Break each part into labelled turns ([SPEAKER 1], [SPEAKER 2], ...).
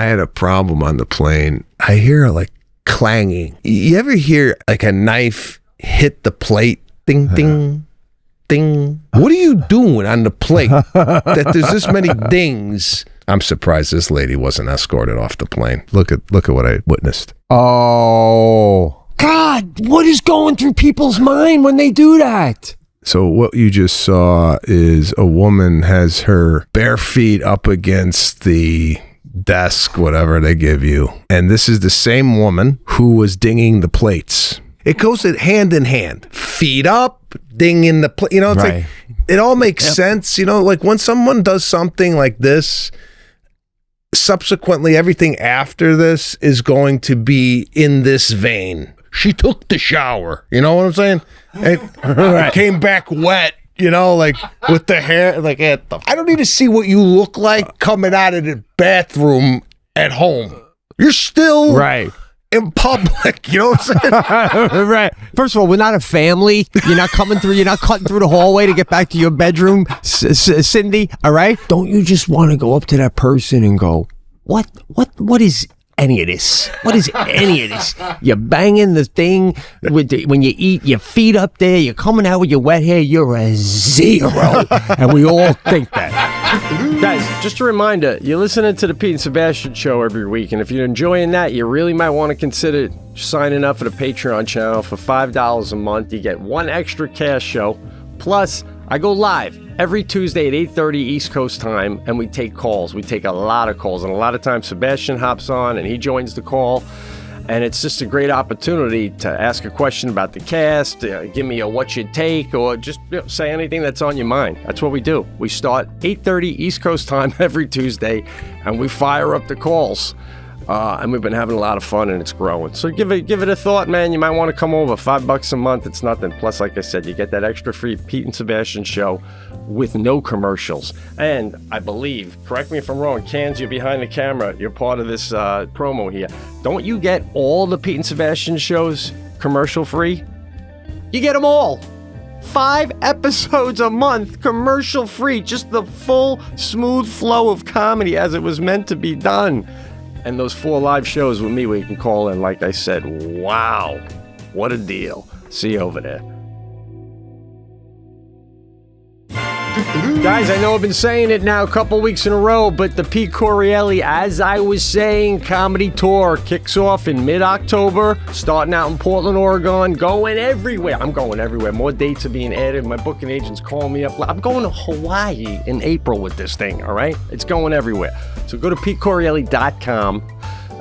[SPEAKER 1] I had a problem on the plane. I hear like clanging. You ever hear like a knife hit the plate? Ding, ding, ding. What are you doing on the plate that there's this many dings? I'm surprised this lady wasn't escorted off the plane. Look at what I witnessed.
[SPEAKER 2] Oh, God, what is going through people's mind when they do that?
[SPEAKER 1] So what you just saw is a woman has her bare feet up against the desk, whatever they give you. And this is the same woman who was dinging the plates. It goes hand in hand. Feet up, dinging the plate. You know, it's like, it all makes sense. You know, like when someone does something like this, subsequently everything after this is going to be in this vein. She took the shower. You know what I'm saying? It came back wet. You know, like with the hair, like I don't need to see what you look like coming out of the bathroom at home. You're still in public. You know what I'm saying?
[SPEAKER 2] Right. First of all, we're not a family. You're not coming through. You're not cutting through the hallway to get back to your bedroom, Cindy. All right. Don't you just want to go up to that person and go, what is any of this? What is any of this? You're banging the thing when you eat your feet up there. You're coming out with your wet hair. You're a zero, and we all think that.
[SPEAKER 3] Guys, just a reminder: you're listening to the Pete and Sebastian show every week, and if you're enjoying that, you really might want to consider signing up for the Patreon channel for $5 a month. You get one extra cash show, plus I go live every Tuesday at 8:30 East Coast time, and we take calls. We take a lot of calls, and a lot of times Sebastian hops on and he joins the call, and it's just a great opportunity to ask a question about the cast, give me a what you take, or just say anything that's on your mind. That's what we do. We start 8:30 East Coast time every Tuesday, and we fire up the calls. And we've been having a lot of fun, and it's growing. So give it a thought, man. You might want to come over. $5 a month, it's nothing. Plus, like I said, you get that extra free Pete and Sebastian show with no commercials. And I believe, correct me if I'm wrong, Cans, you're behind the camera. You're part of this promo here. Don't you get all the Pete and Sebastian shows commercial free? You get them all. 5 episodes a month, commercial free. Just the full, smooth flow of comedy as it was meant to be done. And those 4 live shows with me where you can call in, like I said, wow, what a deal. See you over there. Guys, I know I've been saying it now a couple weeks in a row, but the Pete Correale, as I was saying, comedy tour kicks off in mid-October, starting out in Portland, Oregon, going everywhere. I'm going everywhere. More dates are being added. My booking agent's calling me up. I'm going to Hawaii in April with this thing, all right? It's going everywhere. So go to PeteCorreale.com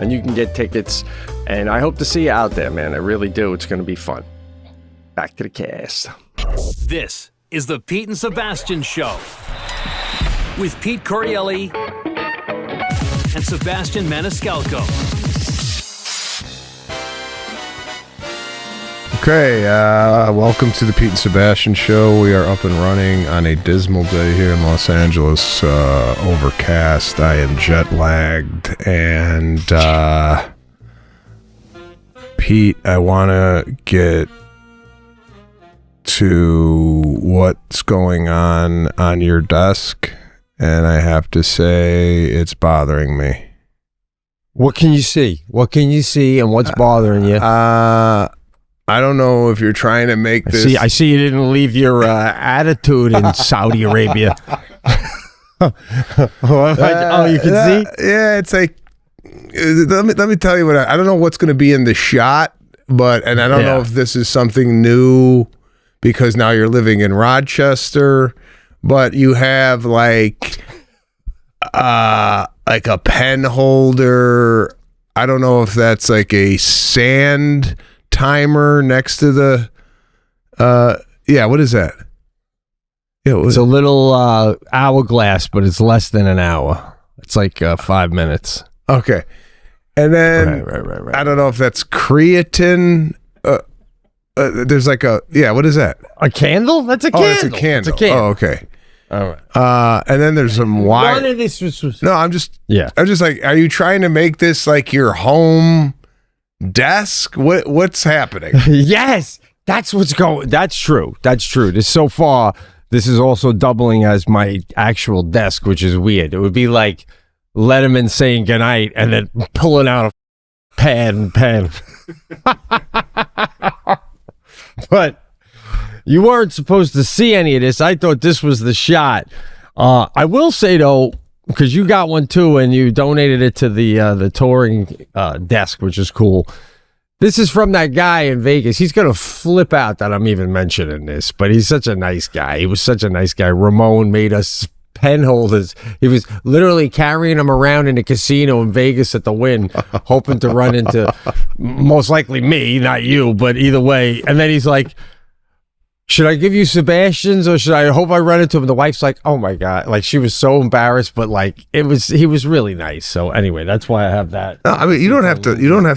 [SPEAKER 3] and you can get tickets. And I hope to see you out there, man. I really do. It's going to be fun. Back to the cast.
[SPEAKER 4] This is the Pete and Sebastian Show with Pete Correale and Sebastian Maniscalco.
[SPEAKER 1] Okay, welcome to the Pete and Sebastian Show. We are up and running on a dismal day here in Los Angeles, overcast. I am jet lagged, and Pete, I want to get to what's going on your desk, and I have to say it's bothering me.
[SPEAKER 2] What can you see? What can you see, and what's bothering you?
[SPEAKER 1] I don't know if you're trying to make this.
[SPEAKER 2] I see you didn't leave your attitude in Saudi Arabia. Oh, you can see?
[SPEAKER 1] Yeah, it's like, let me tell you what, I don't know what's going to be in the shot, and I don't know if this is something new because now you're living in Rochester, but you have like a pen holder. I don't know if that's like a sand timer next to the what is that?
[SPEAKER 2] It's a little hourglass, but it's less than an hour. It's like 5 minutes.
[SPEAKER 1] Okay. And then
[SPEAKER 2] right.
[SPEAKER 1] I don't know if that's creatine. There's like what is that?
[SPEAKER 2] A candle? That's a candle.
[SPEAKER 1] Oh, it's a candle. Oh, okay.
[SPEAKER 2] All right.
[SPEAKER 1] And then there's some wire.
[SPEAKER 2] One of this was
[SPEAKER 1] No, I'm just like, are you trying to make this like your home desk? What's happening?
[SPEAKER 2] Yes, that's what's going. That's true. So far, this is also doubling as my actual desk, which is weird. It would be like
[SPEAKER 3] Letterman saying goodnight and then pulling out a pad and pen. But you weren't supposed to see any of this. I thought this was the shot. I will say, though, because you got one too and you donated it to the touring desk, which is cool. This is from that guy in Vegas. He's going to flip out that I'm even mentioning this, but he's such a nice guy. He was such a nice guy. Ramon made us pen holders. He was literally carrying them around in a casino in Vegas at the Wynn, hoping to run into most likely me, not you, but either way. And then he's like, should I give you Sebastian's or should I hope I run into him? The wife's like, oh my God. Like, she was so embarrassed, but like he was really nice. So anyway, that's why I have that.
[SPEAKER 1] No, I mean, you don't have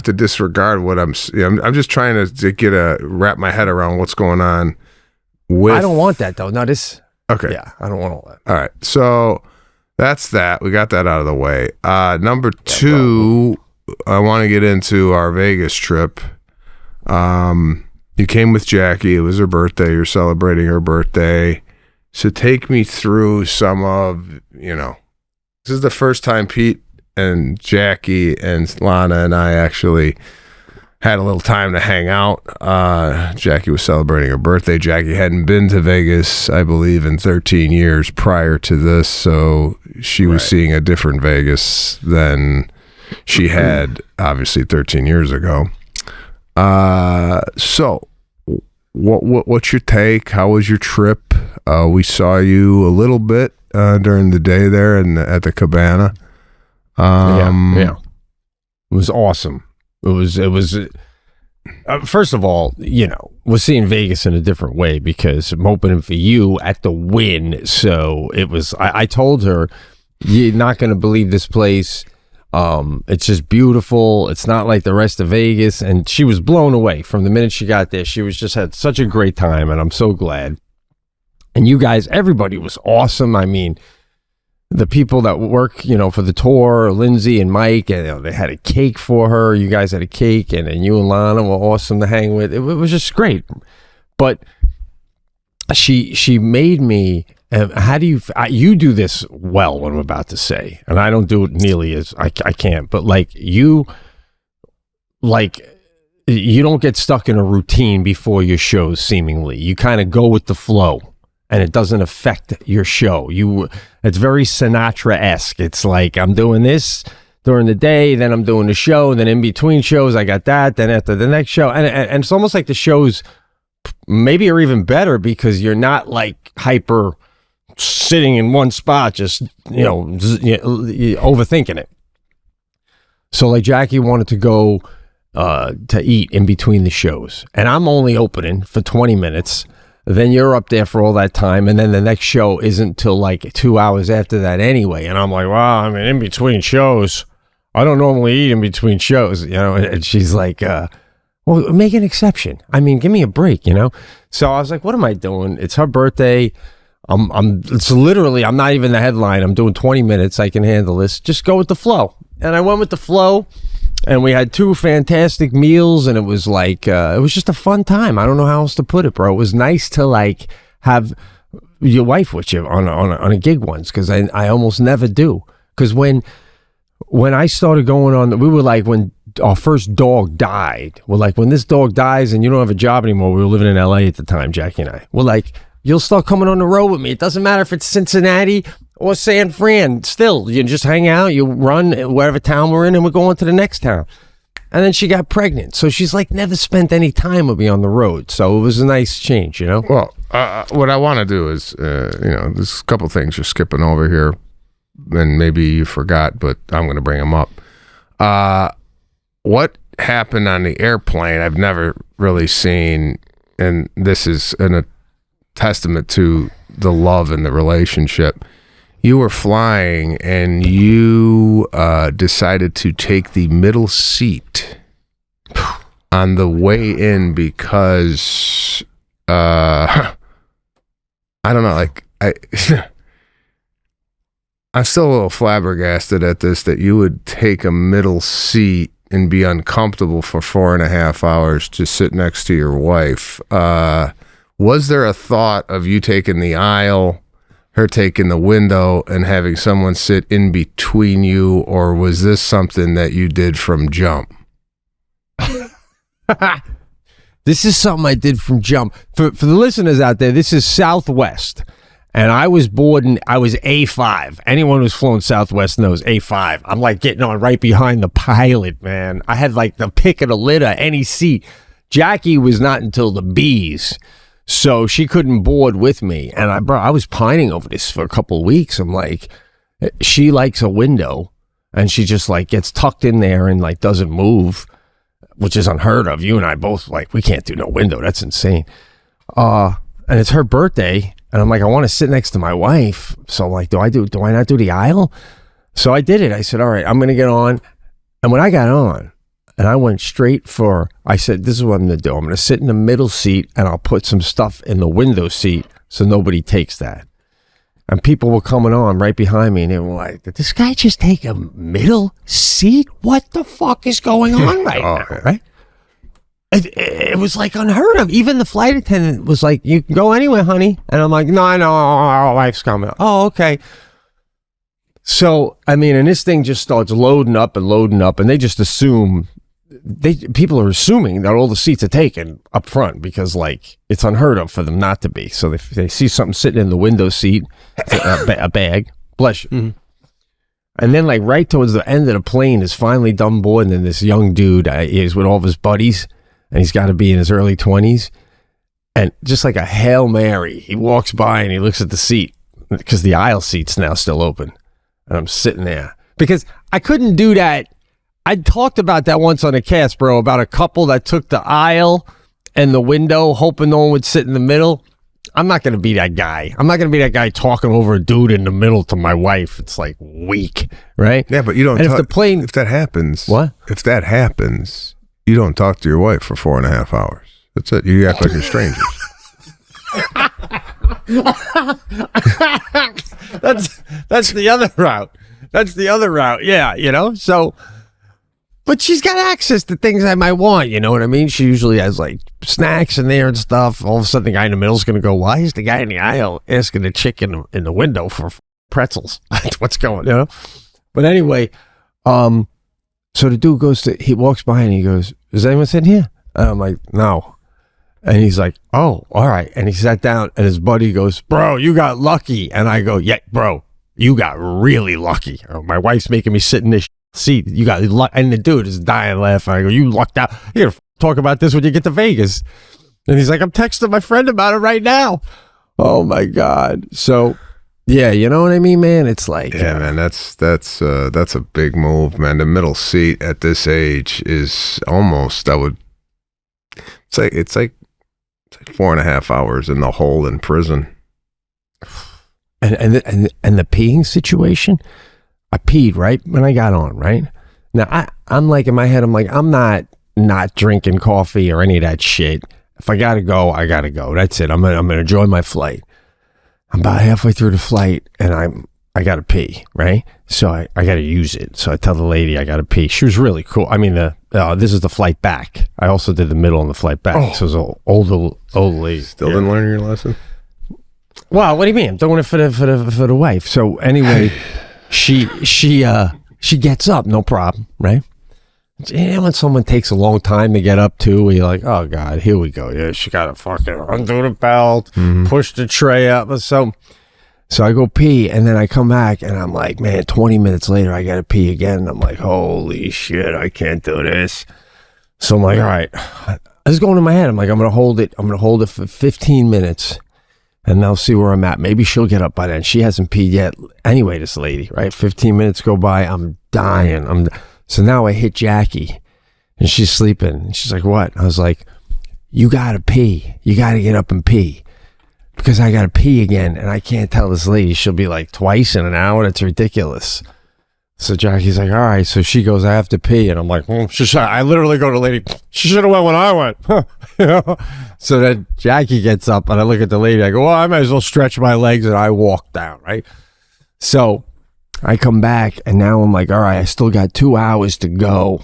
[SPEAKER 1] to disregard what I'm just trying to wrap my head around what's going on with.
[SPEAKER 3] I don't want that though. No, this.
[SPEAKER 1] Okay.
[SPEAKER 3] Yeah, I don't want all that.
[SPEAKER 1] All right. So that's that. We got that out of the way. Number two, I want to get into our Vegas trip. You came with Jackie. It was her birthday. You're celebrating her birthday. So take me through some of, this is the first time Pete and Jackie and Lana and I actually had a little time to hang out. Jackie was celebrating her birthday. Jackie hadn't been to Vegas, I believe, in 13 years prior to this. So she was seeing a different Vegas than she had, obviously, 13 years ago. So what's your take? How was your trip? We saw you a little bit during the day there at the Cabana.
[SPEAKER 3] Yeah. It was awesome. It was first of all, we're seeing Vegas in a different way because I'm opening for you at the Wynn. So it was, I told her, you're not going to believe this place. It's just beautiful. It's not like the rest of Vegas. And she was blown away from the minute she got there. She was just had such a great time. And I'm so glad. And you guys, everybody was awesome. I mean, the people that work, for the tour, Lindsay and Mike, and they had a cake for her. You guys had a cake, and you and Lana were awesome to hang with. It was just great. But she made me. How do you do this well? What I'm about to say, and I don't do it nearly as I can't. But you don't get stuck in a routine before your shows. Seemingly, you kind of go with the flow. And it doesn't affect your show. It's very Sinatra-esque. It's like I'm doing this during the day, then I'm doing the show, and then in between shows I got that, then after the next show. And it's almost like the shows maybe are even better because you're not like hyper sitting in one spot, just overthinking it. So like Jackie wanted to go to eat in between the shows, and I'm only opening for 20 minutes. Then you're up there for all that time, and then the next show isn't till like 2 hours after that anyway. And I'm like, wow, I mean, in between shows, I don't normally eat in between shows, And she's like, well, make an exception. I mean, give me a break, So I was like, what am I doing? It's her birthday. It's literally, I'm not even the headline. I'm doing 20 minutes. I can handle this. Just go with the flow. And I went with the flow. And we had 2 fantastic meals, and it was like, it was just a fun time. I don't know how else to put it, bro. It was nice to like have your wife with you on a gig once, because I almost never do. Because when I started going on, we were like, when our first dog died, we're like, when this dog dies and you don't have a job anymore, we were living in LA at the time, Jackie and I. We're like, you'll start coming on the road with me. It doesn't matter if it's Cincinnati or San Fran. Still, you just hang out, you run wherever town we're in, and we're going to the next town. And then she got pregnant. So she's like never spent any time with me on the road. So it was a nice change,
[SPEAKER 1] Well, what I want to do is, there's a couple things you're skipping over here, and maybe you forgot, but I'm going to bring them up. What happened on the airplane, I've never really seen, and this is a testament to the love in the relationship. You were flying and you decided to take the middle seat on the way in because I don't know, I'm still a little flabbergasted at this, that you would take a middle seat and be uncomfortable for 4.5 hours to sit next to your wife. Was there a thought of you taking the aisle? her taking the window and having someone sit in between you, or was this something that you did from jump?
[SPEAKER 2] This is something I did from jump. For the listeners out there, this is Southwest. And I was bored, and I was A5. Anyone who's flown Southwest knows A5. I'm like getting on right behind the pilot, man. I had like the pick of the litter, any seat. Jackie was not until the B's, so she couldn't board with me. And I was pining over this for a couple of weeks. I'm like, she likes a window, and she just like gets tucked in there and like doesn't move, which is unheard of. You and I both like, we can't do no window. That's insane. And it's her birthday. And I'm like, I want to sit next to my wife. So I'm like, do I not do the aisle? So I did it. I said, all right, I'm going to get on. And when I got on, and I went straight for, I said, this is what I'm going to do. I'm going to sit in the middle seat, and I'll put some stuff in the window seat so nobody takes that. And people were coming on right behind me, and they were like, did this guy just take a middle seat? What the fuck is going on right now, right? It was like unheard of. Even the flight attendant was like, you can go anywhere, honey. And I'm like, no, our wife's coming. Oh, okay. So, I mean, and this thing just starts loading up, and they just assume, people are assuming that all the seats are taken up front because, like, it's unheard of for them not to be. So they see something sitting in the window seat, a bag, bless you. Mm-hmm. And then, like, right towards the end of the plane is finally done boarding, and this young dude is with all of his buddies. And he's got to be in his early 20s. And just like a Hail Mary, he walks by and he looks at the seat because the aisle seat's now still open. And I'm sitting there because I couldn't do that. I talked about that once on a cast, bro, about a couple that took the aisle and the window, hoping no one would sit in the middle. I'm not going to be that guy. I'm not going to be that guy talking over a dude in the middle to my wife. It's like weak, right?
[SPEAKER 1] Yeah, but you don't.
[SPEAKER 2] And if that happens,
[SPEAKER 1] what? If that happens, you don't talk to your wife for 4.5 hours. That's it. You act like you're strangers.
[SPEAKER 2] That's the other route. That's the other route. Yeah, you know. So, but she's got access to things I might want. You know what I mean? She usually has like snacks in there and stuff. All of a sudden, the guy in the middle is going to go, "Why is the guy in the aisle asking the chick in the window for pretzels?" What's going? You know. But anyway, so the dude he walks by and he goes, "Is anyone sitting here?" And I'm like, "No." And he's like, "Oh, all right." And he sat down and his buddy goes, "Bro, you got lucky." And I go, "Yeah, bro, you got really lucky. My wife's making me sit in this seat. You got luck." And the dude is dying laughing. I go, "You lucked out. You're going to talk about this when you get to Vegas." And he's like, "I'm texting my friend about it right now." Oh my God. So yeah, you know what I mean, man? It's like,
[SPEAKER 1] yeah, man, that's a big move, man. The middle seat at this age is almost, it's like 4.5 hours in the hole in prison.
[SPEAKER 2] And the peeing situation, I peed right when I got on, right? Now I'm like, in my head, I'm like, I'm not drinking coffee or any of that shit. If I gotta go, I gotta go. That's it. I'm gonna enjoy my flight. I'm about halfway through the flight and I gotta pee, right? So I gotta use it. So I tell the lady I gotta pee. She was really cool. I mean, this is the flight back. I also did the middle on the flight back. So it was an old lady.
[SPEAKER 1] Still didn't learn your lesson?
[SPEAKER 2] Well, what do you mean? I'm doing it for the wife. So anyway, she gets up, no problem, right? Yeah, when someone takes a long time to get up too, you're like, oh God, here we go. Yeah, she got to fucking undo the belt, push the tray up. So I go pee, and then I come back, and I'm like, man, 20 minutes later, I got to pee again. And I'm like, holy shit, I can't do this. So I'm like, all right. I was going in my head. I'm like, I'm going to hold it. I'm going to hold it for 15 minutes, and I'll see where I'm at. Maybe she'll get up by then. She hasn't peed yet. Anyway, this lady, right? 15 minutes go by. I'm dying. So now I hit Jackie, and she's sleeping. And she's like, what? I was like, you got to pee. You got to get up and pee. Because I got to pee again, and I can't tell this lady. She'll be like twice in an hour. That's ridiculous. So Jackie's like, all right. So she goes, I have to pee. And I'm like, I literally go to the lady, she should have went when I went. You know? So then Jackie gets up, and I look at the lady. I go, well, I might as well stretch my legs, and I walk down, right? So I come back, and now I'm like, all right, I still got 2 hours to go.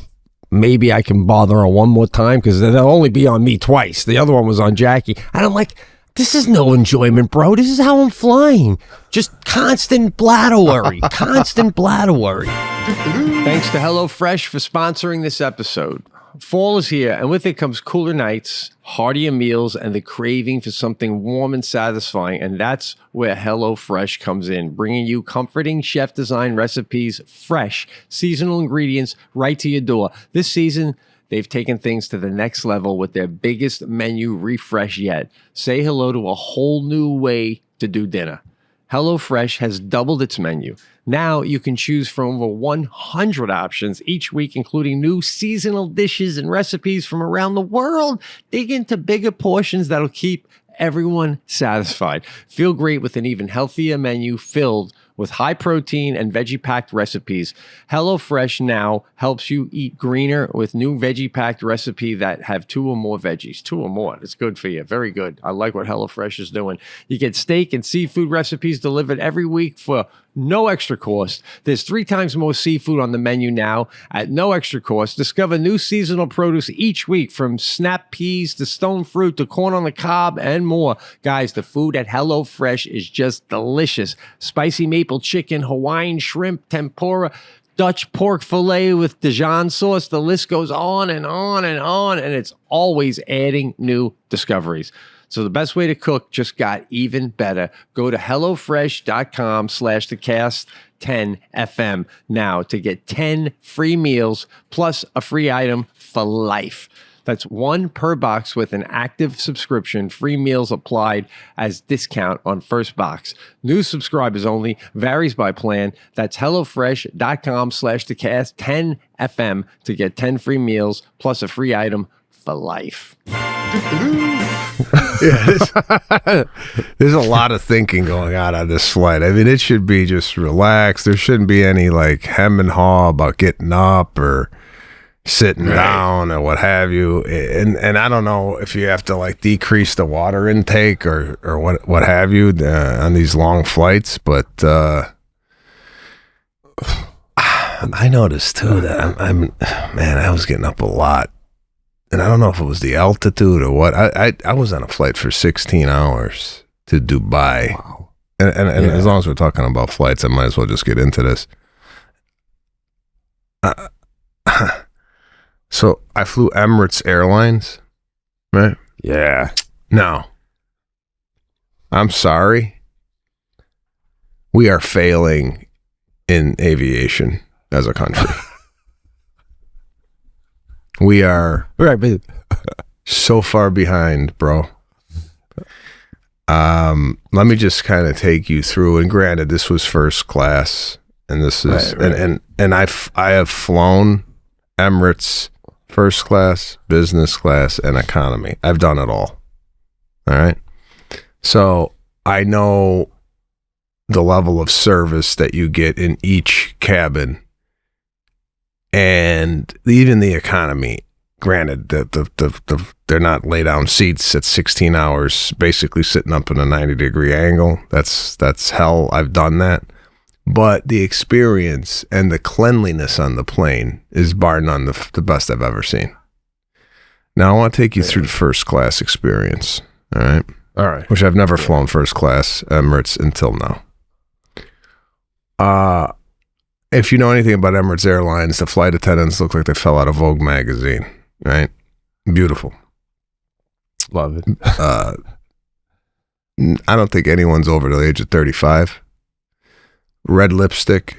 [SPEAKER 2] Maybe I can bother her one more time, because they'll only be on me twice. The other one was on Jackie. And I'm like, This is no enjoyment, bro. This is how I'm flying. Just constant bladder worry. Constant bladder worry.
[SPEAKER 3] Thanks to HelloFresh for sponsoring this episode. Fall is here, and with it comes cooler nights, heartier meals, and the craving for something warm and satisfying. And that's where HelloFresh comes in, bringing you comforting chef-designed recipes, fresh, seasonal ingredients right to your door. This season, they've taken things to the next level with their biggest menu refresh yet. Say hello to a whole new way to do dinner. HelloFresh has doubled its menu. Now you can choose from over 100 options each week, including new seasonal dishes and recipes from around the world. Dig into bigger portions that'll keep everyone satisfied. Feel great with an even healthier menu filled with high protein and veggie packed recipes. HelloFresh now helps you eat greener with new veggie packed recipe that have 2 or more veggies. 2 or more. It's good for you. Very good. I like what HelloFresh is doing. You get steak and seafood recipes delivered every week for no extra cost. There's 3 times more seafood on the menu now at no extra cost. Discover new seasonal produce each week, from snap peas to stone fruit to corn on the cob and more. Guys, the food at HelloFresh is just delicious. Spicy maple chicken, Hawaiian shrimp, tempura, Dutch pork fillet with Dijon sauce. The list goes on and on and on, and it's always adding new discoveries. So the best way to cook just got even better. Go to HelloFresh.com/thecast10FM now to get 10 free meals plus a free item for life. That's 1 per box with an active subscription. Free meals applied as discount on first box. New subscribers only. Varies by plan. That's HelloFresh.com/thecast10FM to get 10 free meals plus a free item for life.
[SPEAKER 1] There's a lot of thinking going on this flight. I mean, it should be just relaxed. There shouldn't be any like hem and haw about getting up or sitting down or what have you. And I don't know if you have to like decrease the water intake or what have you on these long flights, but I noticed too that I was getting up a lot. And I don't know if it was the altitude or what. I was on a flight for 16 hours to Dubai. Wow. And as long as we're talking about flights, I might as well just get into this. So I flew Emirates Airlines, right?
[SPEAKER 2] Yeah.
[SPEAKER 1] Now, I'm sorry. We are failing in aviation as a country. We are so far behind, bro. Let me just kind of take you through. And granted, this was first class, and this is and I have flown Emirates first class, business class, and economy. I've done it all. All right. So I know the level of service that you get in each cabin. And even the economy, granted, they're not lay down seats at 16 hours, basically sitting up in a 90-degree angle. That's hell. I've done that. But the experience and the cleanliness on the plane is bar none the best I've ever seen. Now I want to take you through the first class experience. All right. Which I've never flown first class Emirates until now. If you know anything about Emirates Airlines, the flight attendants look like they fell out of Vogue magazine, right? Beautiful.
[SPEAKER 2] Love it.
[SPEAKER 1] I don't think anyone's over the age of 35. Red lipstick.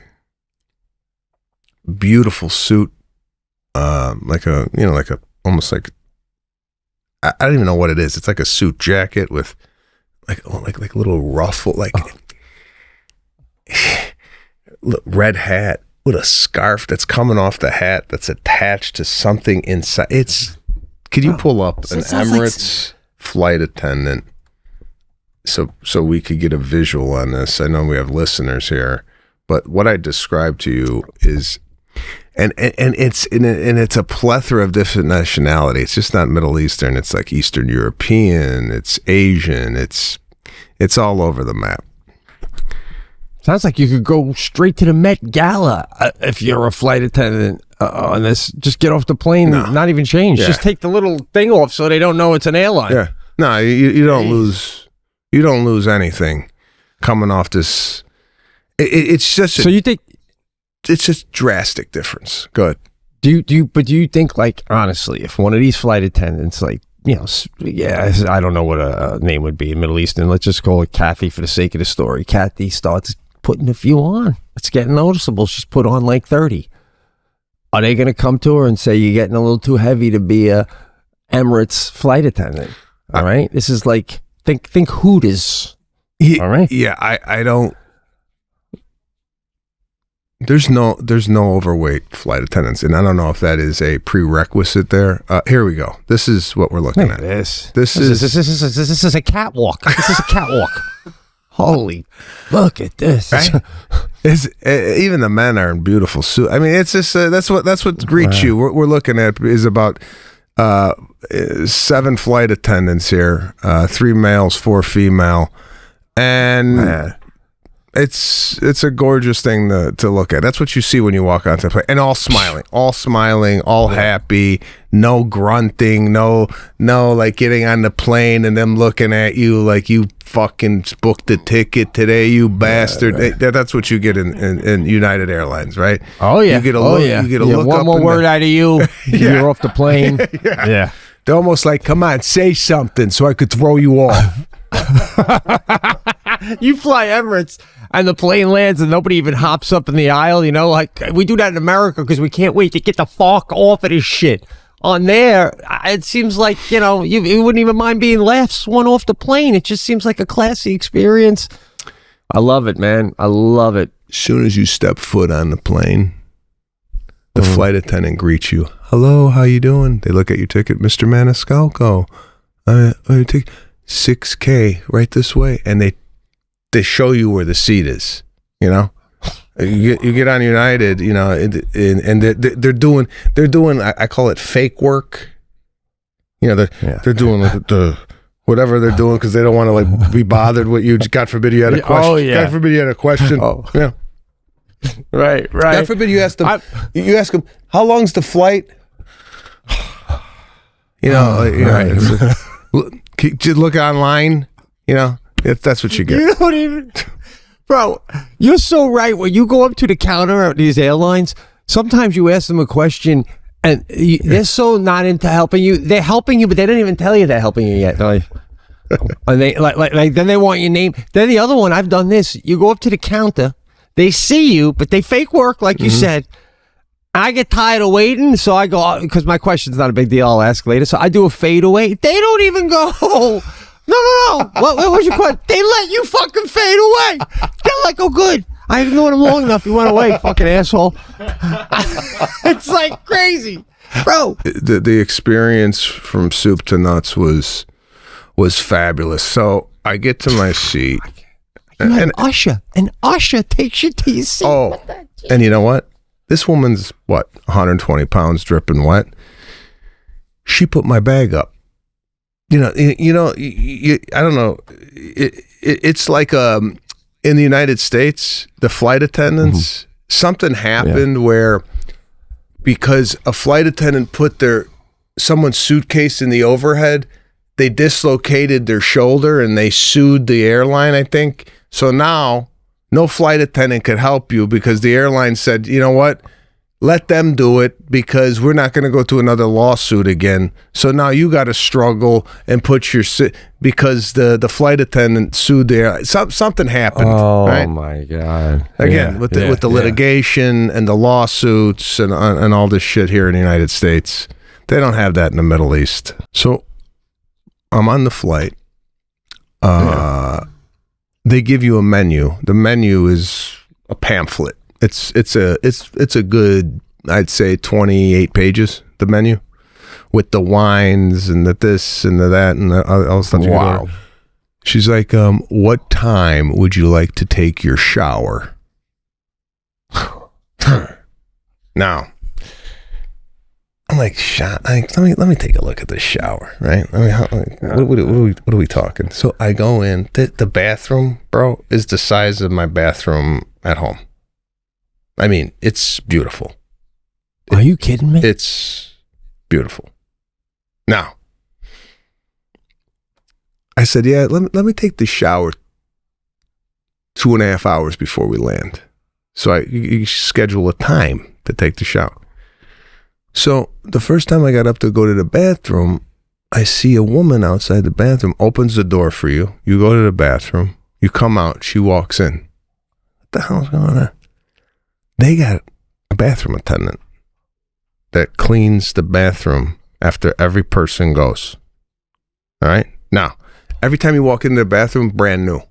[SPEAKER 1] Beautiful suit. Almost like, I don't even know what it is. It's like a suit jacket with like a little ruffle, red hat with a scarf that's coming off the hat that's attached to something inside. Could you pull up an Emirates flight attendant so we could get a visual on this? I know we have listeners here, but what I described to you is, and it's a plethora of different nationality. It's just not Middle Eastern. It's like Eastern European. It's Asian. It's all over the map.
[SPEAKER 2] Sounds like you could go straight to the Met Gala if you're a flight attendant on this. Just get off the plane, not even change.
[SPEAKER 3] Yeah. Just take the little thing off so they don't know it's an airline.
[SPEAKER 1] Yeah. No, you don't lose You don't lose anything coming off this. It's just
[SPEAKER 2] So you think?
[SPEAKER 1] it's just drastic difference. Good.
[SPEAKER 2] Do you think, like, honestly, if one of these flight attendants, like, you know, I don't know what a name would be in Middle Eastern. Let's just call it Kathy for the sake of the story. Kathy starts putting a few on. It's getting noticeable. She's put on like 30. Are they going to come to her and say, you're getting a little too heavy to be a Emirates flight attendant? All right. This is like, think Hooters. All right.
[SPEAKER 1] Yeah, I don't. There's no overweight flight attendants, and I don't know if that is a prerequisite there. Here we go. This is what we're looking at.
[SPEAKER 2] This
[SPEAKER 1] is
[SPEAKER 2] a catwalk. This is a catwalk. Holy, look at this.
[SPEAKER 1] Right? Even the men are in beautiful suits. I mean, it's just that's what greets you. We're looking at is about 7 flight attendants here, 3 males, 4 female, and it's a gorgeous thing to look at. That's what you see when you walk onto the plane, and all smiling, all happy, no grunting, no like getting on the plane and them looking at you like you fucking booked a ticket today, you bastard.
[SPEAKER 2] Right.
[SPEAKER 1] That's what you get in United Airlines, right?
[SPEAKER 2] Oh yeah,
[SPEAKER 1] you get a look. You get a look.
[SPEAKER 2] One
[SPEAKER 1] up
[SPEAKER 2] more word out of you, you're off the plane.
[SPEAKER 1] Yeah. They're almost like, come on, say something so I could throw you off.
[SPEAKER 2] You fly Emirates and the plane lands and nobody even hops up in the aisle, you know, like we do that in America because we can't wait to get the fuck off of this shit. On there, it seems like, you know, you wouldn't even mind being left one off the plane. It just seems like a classy experience. I love it, man. I love it.
[SPEAKER 1] As soon as you step foot on the plane, the flight attendant greets you. Hello, how you doing? They look at your ticket, Mr. Maniscalco. I take 6K right this way, and they show you where the seat is. You know, you get on United, you know, and they're doing I call it fake work. You know, they're doing the whatever they're doing because they don't want to like be bothered with you. God forbid you had a question.
[SPEAKER 2] Oh, yeah.
[SPEAKER 1] God forbid you had a question.
[SPEAKER 2] Oh.
[SPEAKER 1] Yeah.
[SPEAKER 2] Right.
[SPEAKER 1] God forbid you ask them. You ask them, how long's the flight? You know, right. Just look online. You know, that's what you get.
[SPEAKER 2] You don't even, bro. You're so right. When you go up to the counter at these airlines, sometimes you ask them a question, and they're so not into helping you. They're helping you, but they don't even tell you they're helping you yet. And they like then they want your name. Then the other one, I've done this. You go up to the counter. They see you, but they fake work, like you said. I get tired of waiting, so I go, because my question's not a big deal, I'll ask later. So I do a fade away. They don't even go, no. What was your question? They let you fucking fade away. They're like, oh, good. I haven't known him long enough. He went away, fucking asshole. It's like crazy. Bro.
[SPEAKER 1] The experience from soup to nuts was fabulous. So I get to my seat.
[SPEAKER 2] An usher takes you to your seat.
[SPEAKER 1] Oh, and you know what? This woman's, 120 pounds dripping wet. She put my bag up. I don't know. It's like in the United States, the flight attendants, something happened where because a flight attendant put someone's suitcase in the overhead, they dislocated their shoulder and they sued the airline, I think. So now no flight attendant could help you because the airline said, you know what? Let them do it because we're not going to go to another lawsuit again. So now you got to struggle and put because the flight attendant sued the airline. Something happened.
[SPEAKER 2] Oh,
[SPEAKER 1] right?
[SPEAKER 2] my God.
[SPEAKER 1] Again, with the litigation and the lawsuits and all this shit here in the United States. They don't have that in the Middle East. So I'm on the flight. They give you a menu. The menu is a pamphlet. It's a good, I'd say 28 pages, the menu, with the wines and the this and the that and the all stuff.
[SPEAKER 2] Wow.
[SPEAKER 1] She's like, what time would you like to take your shower? Now, I'm like, let me take a look at the shower, right? What are we talking? So I go in. The bathroom, bro, is the size of my bathroom at home. I mean, it's beautiful.
[SPEAKER 2] Are you kidding me?
[SPEAKER 1] It's beautiful. Now, I said, yeah, let me take the shower 2.5 hours before we land. So you schedule a time to take the shower. So the first time I got up to go to the bathroom, I see a woman outside the bathroom, opens the door for you. You go to the bathroom. You come out. She walks in. What the hell's going on? They got a bathroom attendant that cleans the bathroom after every person goes. All right? Now, every time you walk into the bathroom, brand new.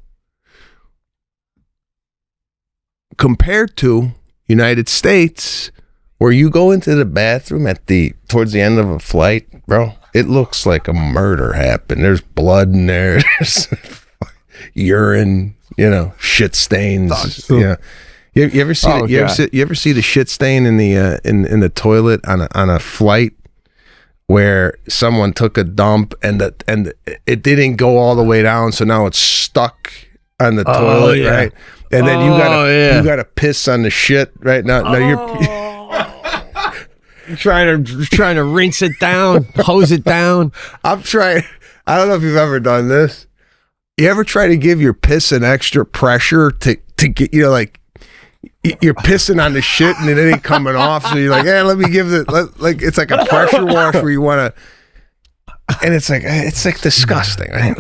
[SPEAKER 1] Compared to United States, where you go into the bathroom towards the end of a flight, bro, it looks like a murder happened. There's blood in there. There's urine, shit stains. Yeah. You ever see you ever see the shit stain in the in the toilet on a flight where someone took a dump and it didn't go all the way down, so now it's stuck on the toilet, right? And then you gotta piss on the shit right now. Now you're
[SPEAKER 2] trying to rinse it down, hose it down.
[SPEAKER 1] I'm trying. I don't know if you've ever done this. You ever try to give your piss an extra pressure to get, like you're pissing on the shit and it ain't coming off, so you're like, hey, let me give it, like it's like a pressure wash where you want to, and it's like disgusting, right?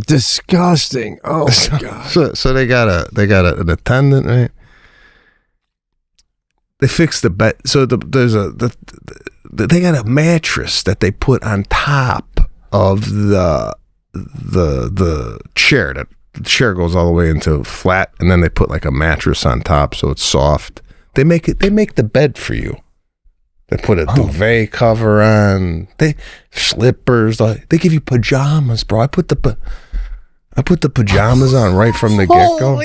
[SPEAKER 2] Disgusting. Oh my God.
[SPEAKER 1] So they got an attendant, right? They fixed the bed. So they got a mattress that they put on top of the chair. That the chair goes all the way into flat, and then they put like a mattress on top so it's soft. They make the bed for you. They put a duvet cover on. Slippers. They give you pajamas, bro. I put the pajamas on right from the get-go.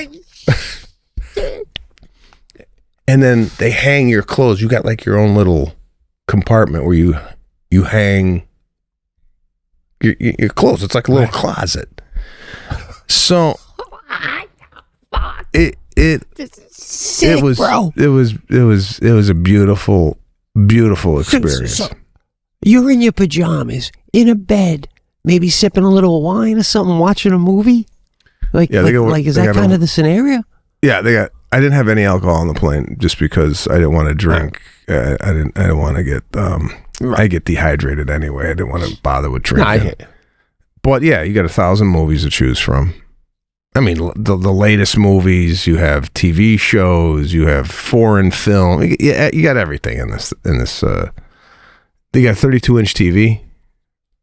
[SPEAKER 1] And then they hang your clothes. You got like your own little compartment where you hang your clothes. It's like a little closet. So it was a beautiful experience.
[SPEAKER 2] So you're in your pajamas in a bed, maybe sipping a little wine or something, watching a movie. Is that kind of the scenario?
[SPEAKER 1] Yeah, I didn't have any alcohol on the plane just because I didn't want to drink. I didn't want to get. I get dehydrated anyway. I didn't want to bother with drinking. But yeah, you got 1,000 movies to choose from. I mean, the latest movies. You have TV shows. You have foreign film. You got everything in this. They got 32-inch TV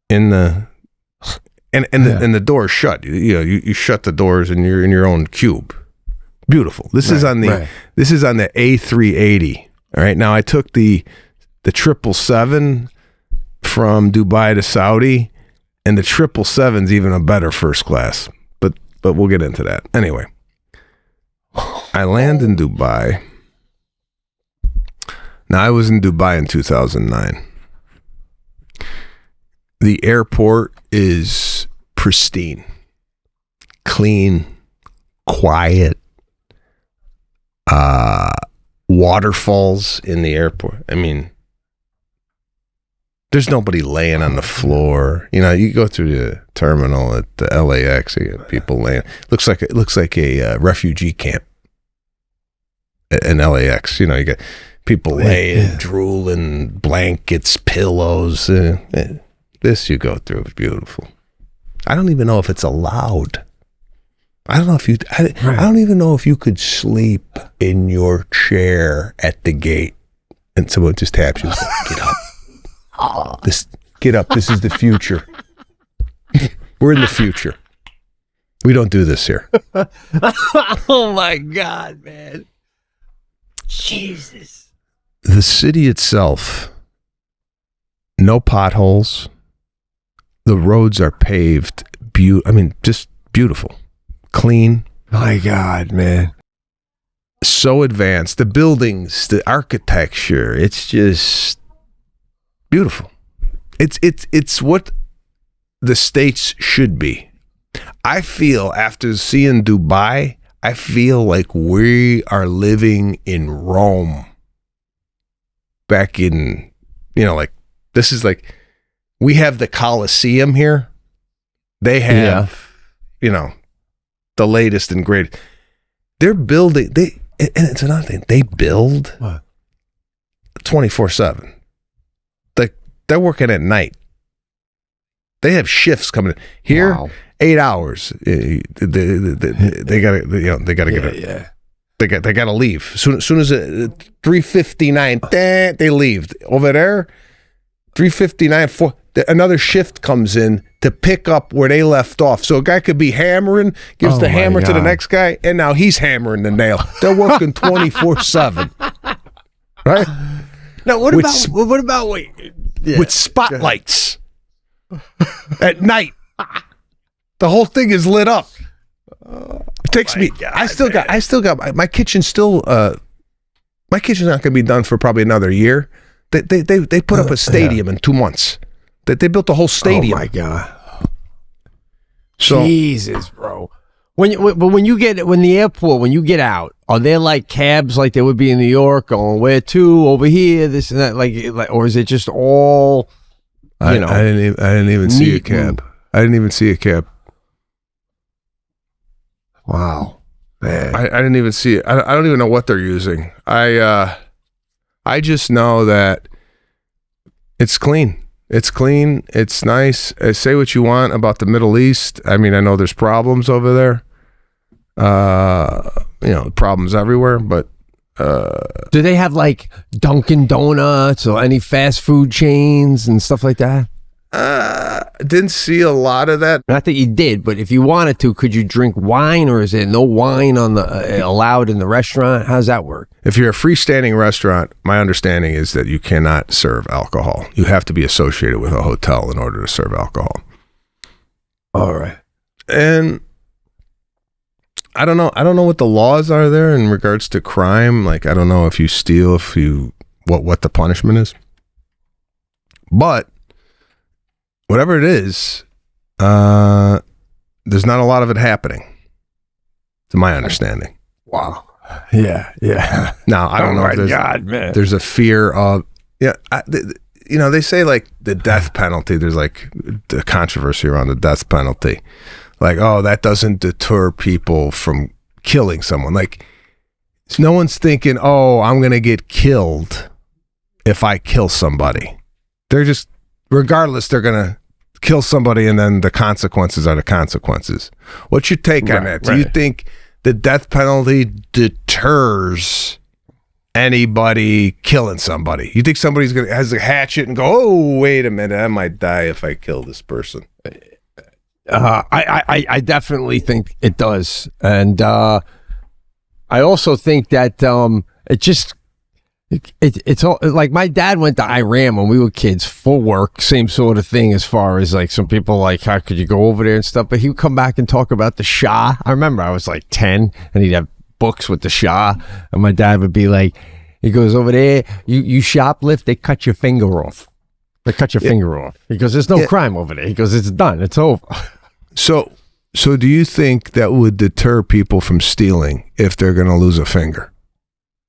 [SPEAKER 1] in the. And the door's shut. You shut the doors and you're in your own cube. Beautiful. This is on the A380. All right. Now I took the 777 from Dubai to Saudi, and the 777's even a better first class. But we'll get into that. Anyway, I land in Dubai. Now I was in Dubai in 2009. The airport is pristine, clean, quiet. Waterfalls in the airport. I mean, there's nobody laying on the floor. You go through the terminal at the LAX, you get people laying. Looks like a refugee camp in LAX. You got people laying, drooling, blankets, pillows. This you go through is beautiful. I don't even know if it's allowed. I don't even know if you could sleep in your chair at the gate and someone just taps you. Get up. Get up. This is the future. We're in the future. We don't do this here.
[SPEAKER 2] Oh my God, man. Jesus.
[SPEAKER 1] The city itself, no potholes. The roads are paved. Just beautiful. Clean.
[SPEAKER 2] My God, man.
[SPEAKER 1] So advanced. The buildings, the architecture, it's just beautiful. It's what the States should be. I feel after seeing Dubai, I feel like we are living in Rome. Back in, this is like, we have the Colosseum here. They have, the latest and greatest. They're building, and it's another thing, they build 24/7. Like, they're working at night. They have shifts coming in. Here, 8 hours. They gotta get it.
[SPEAKER 2] Yeah.
[SPEAKER 1] They gotta leave. Soon as 3:59, they leave. Over there, 3:59, another shift comes in to pick up where they left off. So a guy could be hammering, gives the hammer to the next guy, and now he's hammering the nail. They're working 24/7. Right?
[SPEAKER 2] Now what about
[SPEAKER 1] with spotlights at night? The whole thing is lit up. It takes me. God, I still got my kitchen still. My kitchen's not going to be done for probably another year. They put up a stadium in 2 months. They built a whole stadium.
[SPEAKER 2] Oh my God!
[SPEAKER 1] So,
[SPEAKER 2] Jesus, bro. When you get out, are there like cabs like there would be in New York going where to, over here, this and that, like or is it just all? I didn't even see a cab. I didn't even see a cab. Wow, man.
[SPEAKER 1] I didn't even see it. I don't even know what they're using. I just know that it's clean. It's clean. It's nice. Say what you want about the Middle East. I mean, I know there's problems over there. Problems everywhere. But
[SPEAKER 2] do they have like Dunkin' Donuts or any fast food chains and stuff like that?
[SPEAKER 1] Didn't see a lot of that.
[SPEAKER 2] Not that you did, but if you wanted to, could you drink wine, or is there no wine on the allowed in the restaurant? How does that work?
[SPEAKER 1] If you're a freestanding restaurant, my understanding is that you cannot serve alcohol. You have to be associated with a hotel in order to serve alcohol.
[SPEAKER 2] All right.
[SPEAKER 1] And I don't know what the laws are there in regards to crime. Like, I don't know if you steal, what the punishment is. But whatever it is, there's not a lot of it happening, to my understanding.
[SPEAKER 2] Wow. Yeah.
[SPEAKER 1] Now, I don't know if there's a fear of, they say like the death penalty, there's like the controversy around the death penalty. Like, oh, that doesn't deter people from killing someone. Like, no one's thinking, oh, I'm going to get killed if I kill somebody. They're just, regardless, they're going to kill somebody, and then the consequences are the consequences. What's your take on that? Do you think the death penalty deters anybody killing somebody? You think somebody's has a hatchet and go, oh, wait a minute, I might die if I kill this person?
[SPEAKER 2] I definitely think it does, and I also think that it's all like my dad went to Iran when we were kids for work, same sort of thing as far as like some people like, how could you go over there and stuff, but he would come back and talk about the Shah. I remember I was like 10 and he'd have books with the Shah, and my dad would be like, he goes, over there, you shoplift, they cut your finger off. They cut your finger off. He goes, there's no crime over there. He goes, it's done, it's over.
[SPEAKER 1] So do you think that would deter people from stealing if they're going to lose a finger?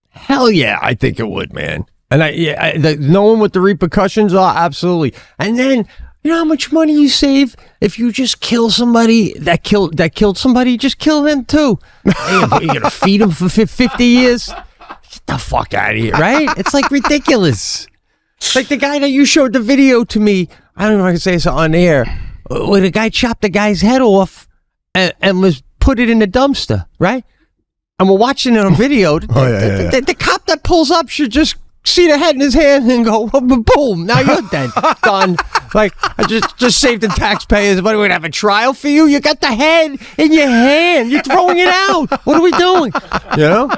[SPEAKER 2] Hell yeah, I think it would, man. And knowing what the repercussions are, absolutely. And then, you know how much money you save if you just kill somebody that killed somebody? Just kill them too. You're gonna feed them for 50 years? Get the fuck out of here, right? It's like ridiculous. It's like the guy that you showed the video to me. I don't know if I can say this on air. Where the guy chopped the guy's head off and was put it in the dumpster, right? And we're watching it on video. The cop that pulls up should just see the head in his hand and go, boom, now you're dead. Done. Like, I just saved the taxpayers. What, we're going to have a trial for you? You got the head in your hand. You're throwing it out. What are we doing? You know?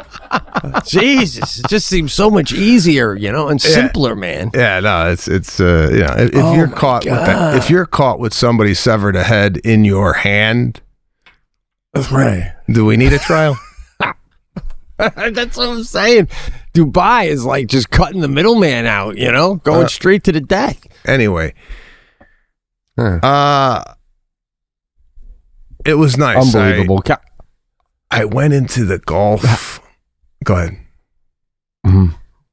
[SPEAKER 2] Jesus. It just seems so much easier, and simpler, man.
[SPEAKER 1] Yeah, no, it's if you're caught with that, if you're caught with somebody severed a head in your hand,
[SPEAKER 2] right?
[SPEAKER 1] Do we need a trial?
[SPEAKER 2] That's what I'm saying. Dubai is like just cutting the middleman out, going straight to the death.
[SPEAKER 1] Anyway, it was nice.
[SPEAKER 2] Unbelievable.
[SPEAKER 1] I went into the Gulf. Go ahead.
[SPEAKER 2] Mm-hmm.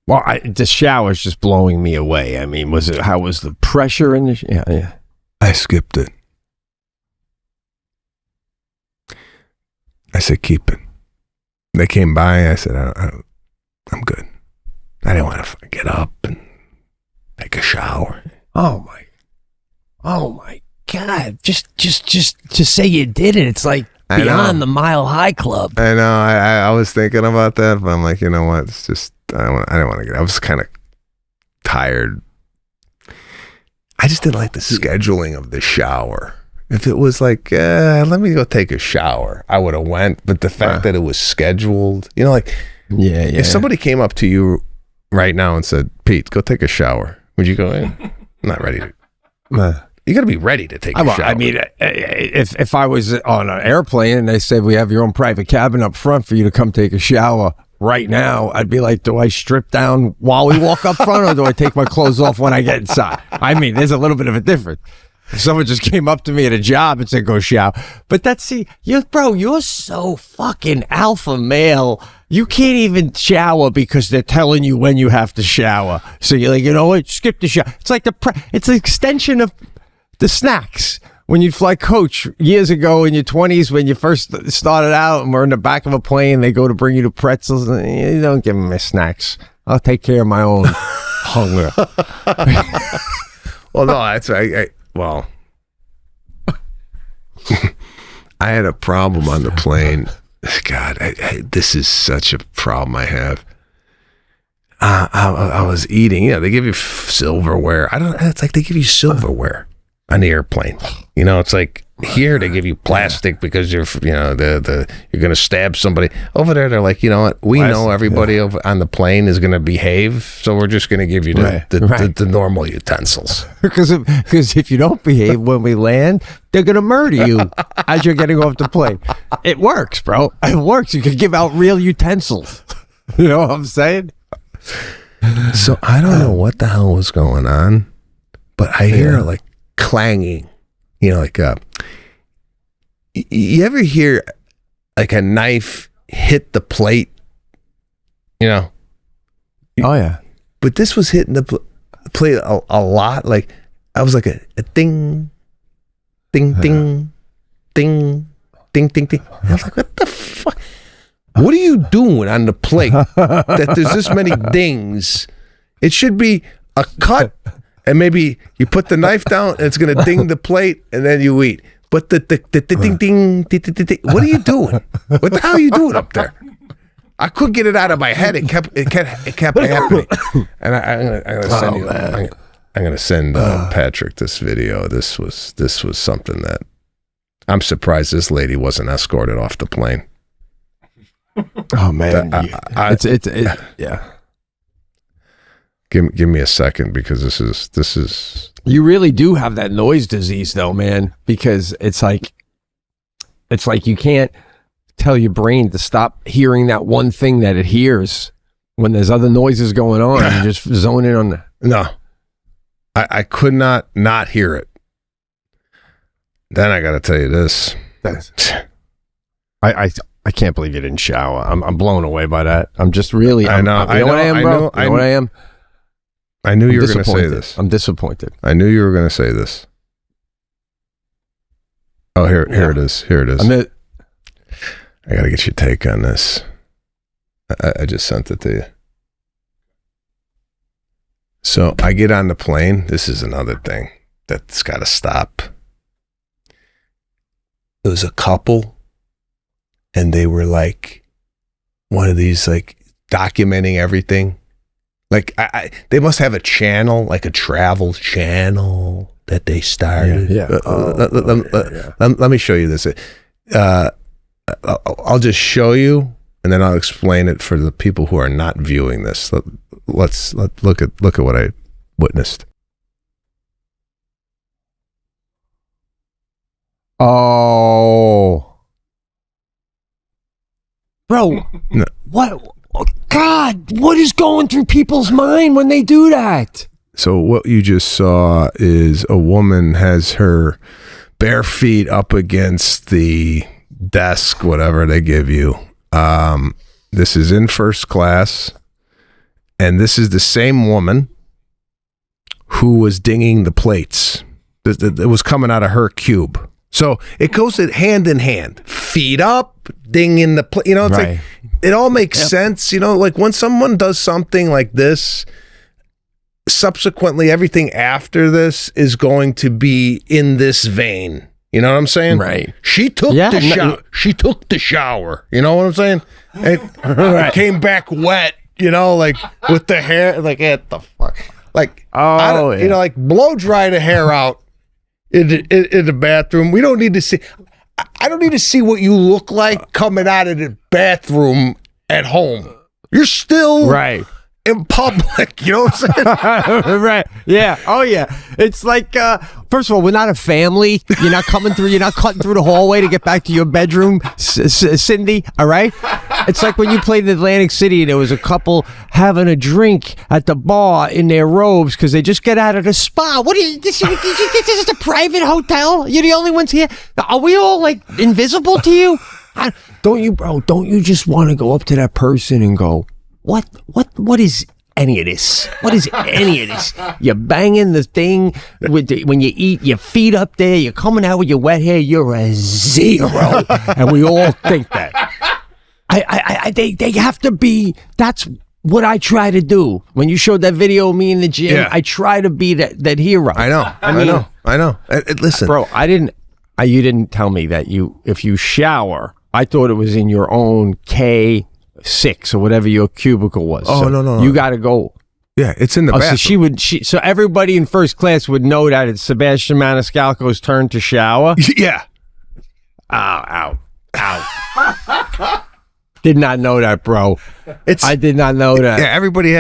[SPEAKER 2] Well, the shower's just blowing me away. I mean, how was the pressure in the? Yeah.
[SPEAKER 1] I skipped it. I said, keep it. They came by. I said, I'm good. I didn't want to get up and take a shower.
[SPEAKER 2] Oh my God. Just to say you did it. It's like beyond the Mile High Club.
[SPEAKER 1] I know. I was thinking about that, but I'm like, you know what? It's just, I didn't want to get, I was kind of tired. I just didn't like the scheduling of the shower. If it was like, let me go take a shower, I would have went. But the fact that it was scheduled, you know, like, if somebody came up to you right now and said, Pete, go take a shower, would you go in? I'm not ready to. You got to be ready to take a shower.
[SPEAKER 2] I mean, if I was on an airplane and they said we have your own private cabin up front for you to come take a shower right now, I'd be like, do I strip down while we walk up front, or do I take my clothes off when I get inside? I mean, there's a little bit of a difference. If someone just came up to me at a job and said, go shower. But you're so fucking alpha male. You can't even shower because they're telling you when you have to shower. So you're like, you know what? Skip the shower. It's like it's an extension of the snacks. When you fly coach years ago in your 20s, when you first started out and we're in the back of a plane, they go to bring you the pretzels. And you don't give them my snacks. I'll take care of my own hunger.
[SPEAKER 1] Well, no, that's right. Well, I had a problem on the plane. God, this is such a problem I have. I was eating. You know, they give you silverware. It's like they give you silverware on the airplane. You know, it's like here they give you plastic because you're you're gonna stab somebody. Over there, they're like, you know what? We know everybody over on the plane is gonna behave, so we're just gonna give you the normal utensils.
[SPEAKER 2] Because if you don't behave when we land, they're gonna murder you as you're getting off the plane. It works, bro. It works. You can give out real utensils. You know what I'm saying?
[SPEAKER 1] So I don't know what the hell was going on, but I hear like clanging. You know, like you ever hear like a knife hit the plate? You know?
[SPEAKER 2] Oh yeah.
[SPEAKER 1] But this was hitting the plate a lot. Like I was like a ding, ding, ding, ding, ding, ding, ding. I was like, what the fuck? What are you doing on the plate that there's this many dings? It should be a cut. And maybe you put the knife down and it's going to ding the plate and then you eat. But the ding, ding, ding, what are you doing? What the hell are you doing up there? I couldn't get it out of my head. It kept happening. And I'm going to send Patrick this video. This was something that I'm surprised this lady wasn't escorted off the plane.
[SPEAKER 2] Oh man. Yeah.
[SPEAKER 1] Give me a second, because this is.
[SPEAKER 2] You really do have that noise disease, though, man. Because it's like you can't tell your brain to stop hearing that one thing that it hears when there's other noises going on. You just zone in on that.
[SPEAKER 1] No, I could not hear it. Then I got to tell you this.
[SPEAKER 2] I can't believe you didn't shower. I'm blown away by that. I'm just really. I know what I am, bro. You know what I am.
[SPEAKER 1] I knew you were going to say this.
[SPEAKER 2] I'm disappointed.
[SPEAKER 1] I knew you were going to say this. Oh, here it is. Here it is. I got to get your take on this. I just sent it to you. So I get on the plane. This is another thing that's got to stop. It was a couple, and they were like one of these, like, documenting everything. Like, they must have a channel, like a travel channel that they started.
[SPEAKER 2] Yeah.
[SPEAKER 1] Let me show you this. I'll just show you, and then I'll explain it for the people who are not viewing this. Let's look at what I witnessed.
[SPEAKER 2] Oh, bro,
[SPEAKER 1] No.
[SPEAKER 2] what? Oh, God, what is going through people's mind when they do that?
[SPEAKER 1] So what you just saw is a woman has her bare feet up against the desk, whatever they give you. This is in first class, and this is the same woman who was dinging the plates. It was coming out of her cube. So it goes hand in hand. Feet up, ding in the it's
[SPEAKER 2] Right.
[SPEAKER 1] like it all makes sense. Like when someone does something like this, subsequently everything after this is going to be in this vein. You know what I'm saying?
[SPEAKER 2] Right.
[SPEAKER 1] She took the shower. She took the shower. You know what I'm saying? It came back wet. Like with the hair. Like what the fuck? Like like blow dry the hair out in the bathroom. We don't need to see. I don't need to see what you look like coming out of the bathroom at home. You're still
[SPEAKER 2] Right.
[SPEAKER 1] in public. You know what I'm saying?
[SPEAKER 2] Right. Yeah. Oh, yeah. It's like, first of all, we're not a family. You're not cutting through the hallway to get back to your bedroom, Cindy. All right. It's like when you played in Atlantic City, there was a couple having a drink at the bar in their robes because they just get out of the spa. What do you, this is a private hotel? You're the only ones here. Are we all like invisible to you? Don't you just want to go up to that person and go, what is any of this? What is any of this? You're banging the thing when you eat your feet up there. You're coming out with your wet hair. You're a zero, and we all think that. They have to be. That's what I try to do. When you showed that video of me in the gym, I try to be that hero.
[SPEAKER 1] I know. I know. Listen,
[SPEAKER 2] bro. You didn't tell me that if you shower. I thought it was in your own K6 or whatever your cubicle was.
[SPEAKER 1] Oh,
[SPEAKER 2] so
[SPEAKER 1] no.
[SPEAKER 2] You got to go.
[SPEAKER 1] Yeah, it's in the bathroom.
[SPEAKER 2] So everybody in first class would know that it's Sebastian Maniscalco's turn to shower.
[SPEAKER 1] Yeah.
[SPEAKER 2] Ow. Did not know that, bro. I did not know that.
[SPEAKER 1] Yeah, everybody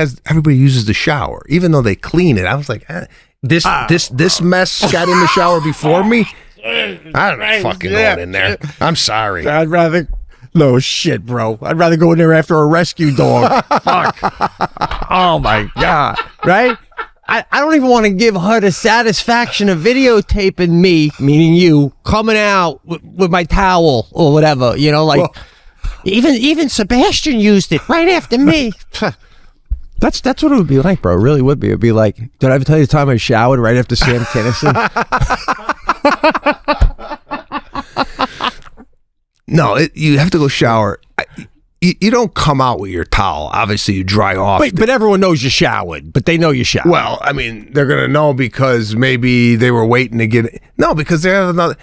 [SPEAKER 1] uses the shower, even though they clean it. I was like, this mess got in the shower before me. I don't know, fucking going in there. I'm sorry.
[SPEAKER 2] I'd rather. No shit, bro. I'd rather go in there after a rescue dog. Fuck. Oh my God. Right? I don't even want to give her the satisfaction of videotaping me, meaning you, coming out with my towel or whatever. Even Sebastian used it right after me. That's what it would be like, bro. It really would be. It'd be like, did I ever tell you the time I showered right after Sam Kinison?
[SPEAKER 1] No, you have to go shower. You don't come out with your towel. Obviously, you dry off.
[SPEAKER 2] But everyone knows you showered. But they know you showered.
[SPEAKER 1] Well, I mean, they're going to know because maybe they were waiting to get it. No, because they have another.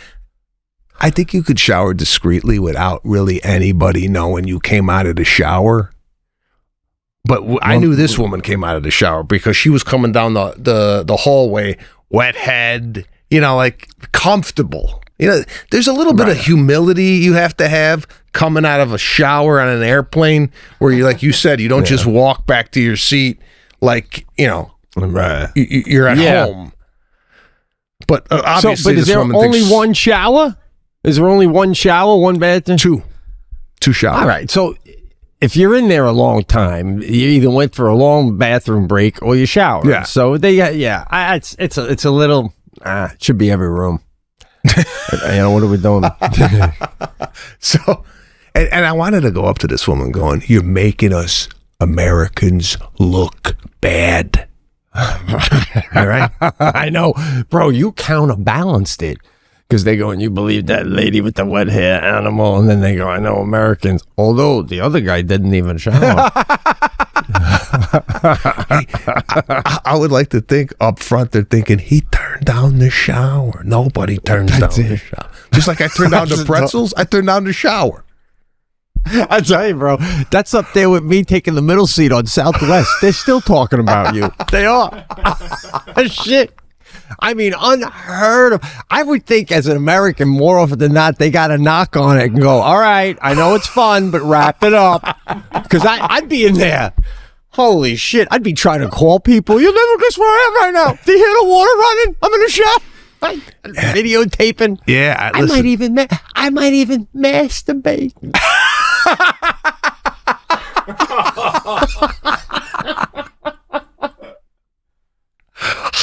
[SPEAKER 1] I think you could shower discreetly without really anybody knowing you came out of the shower. But I knew this woman came out of the shower because she was coming down the hallway, wet head, like comfortable. There's a little bit of humility you have to have coming out of a shower on an airplane where you, like you said, you don't just walk back to your seat like, you're at home. But obviously,
[SPEAKER 2] but is there only one shower? Is there only one shower, one bathroom?
[SPEAKER 1] Two showers.
[SPEAKER 2] All right. So if you're in there a long time, you either went for a long bathroom break or you shower.
[SPEAKER 1] Yeah.
[SPEAKER 2] So it's a little. It should be every room. What are we doing?
[SPEAKER 1] So, and I wanted to go up to this woman going, "You're making us Americans look bad." All right.
[SPEAKER 2] I know, bro. You counterbalanced it. Because they go, and you believe that lady with the wet hair animal, and then they go, I know Americans. Although the other guy didn't even shower.
[SPEAKER 1] I would like to think up front they're thinking he turned down the shower. Nobody turns down the shower. Just like I turned down the pretzels, I turned down the shower.
[SPEAKER 2] I tell you, bro, that's up there with me taking the middle seat on Southwest. They're still talking about you. They are. Shit. I mean, unheard of. I would think as an American, more often than not, they got a knock on it and go, all right, I know it's fun, but wrap it up. Because I'd be in there. Holy shit. I'd be trying to call people. You'll never guess where I am right now. Do you hear the water running? I'm in the shop. Videotaping.
[SPEAKER 1] Yeah.
[SPEAKER 2] I might even masturbate.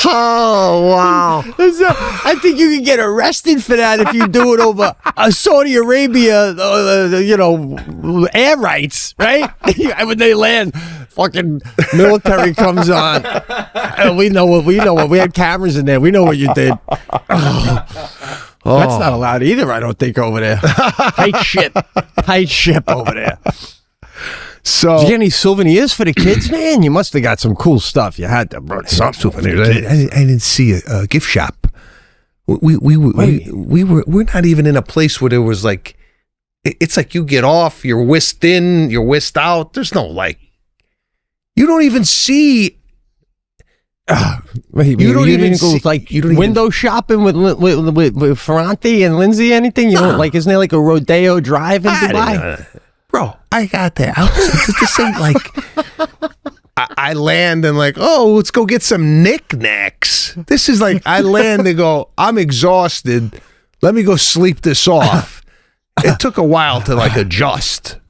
[SPEAKER 2] Oh, wow. I think you can get arrested for that if you do it over Saudi Arabia, air rights, right? When they land, fucking military comes on. We know what we had cameras in there. We know what you did. That's not allowed either, I don't think, over there. Tight ship over there.
[SPEAKER 1] So,
[SPEAKER 2] did you get any souvenirs for the kids, man? You must have got some cool stuff. You had to bring some
[SPEAKER 1] souvenirs. I didn't see a gift shop. We're not even in a place where there was like, it's like you get off, you're whisked in, you're whisked out. There's no like, you don't even see.
[SPEAKER 2] You don't even go like window shopping with Ferranti and Lindsay. Anything you don't like? Isn't there like a Rodeo Drive in Dubai?
[SPEAKER 1] Bro, I got there. It's the same. Like, I land and like, oh, let's go get some knickknacks. This is like, I land and go, I'm exhausted. Let me go sleep this off. It took a while to like adjust.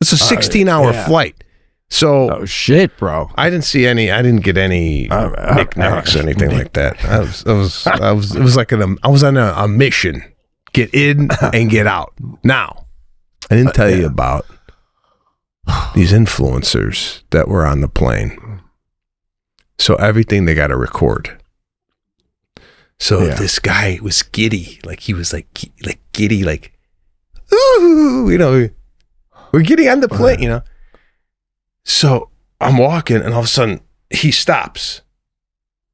[SPEAKER 1] It's a 16-hour flight. So,
[SPEAKER 2] oh shit, bro!
[SPEAKER 1] I didn't get any knickknacks or anything like that. I was on a mission. Get in and get out. Now, I didn't tell you about these influencers that were on the plane. So everything they got to record. So this guy was giddy, like he was like giddy, like, ooh, you know, we're getting on the plane, you know. So I'm walking, and all of a sudden he stops,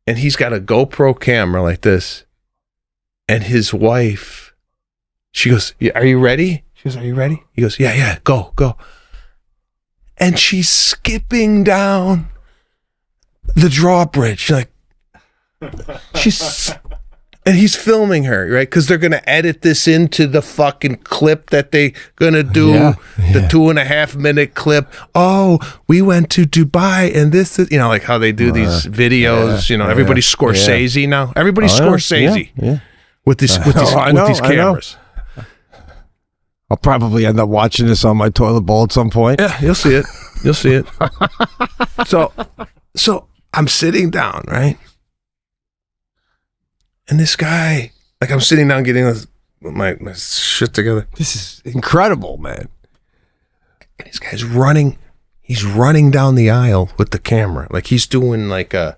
[SPEAKER 1] and he's got a GoPro camera like this, and his wife, she goes, "Are you ready?" She goes, "Are you ready?" He goes, "Yeah, go." And she's skipping down the drawbridge, like and he's filming her, right? Because they're gonna edit this into the fucking clip that they gonna do, the 2.5 minute clip. Oh, we went to Dubai, and this is, you know, like how they do these videos. You know, everybody's Scorsese now. Everybody's Scorsese with these cameras.
[SPEAKER 2] I'll probably end up watching this on my toilet bowl at some point.
[SPEAKER 1] Yeah, you'll see it. So I'm sitting down, right? And this guy, like, I'm sitting down getting my shit together.
[SPEAKER 2] This is incredible, man.
[SPEAKER 1] And this guy's running. He's running down the aisle with the camera. Like, he's doing like a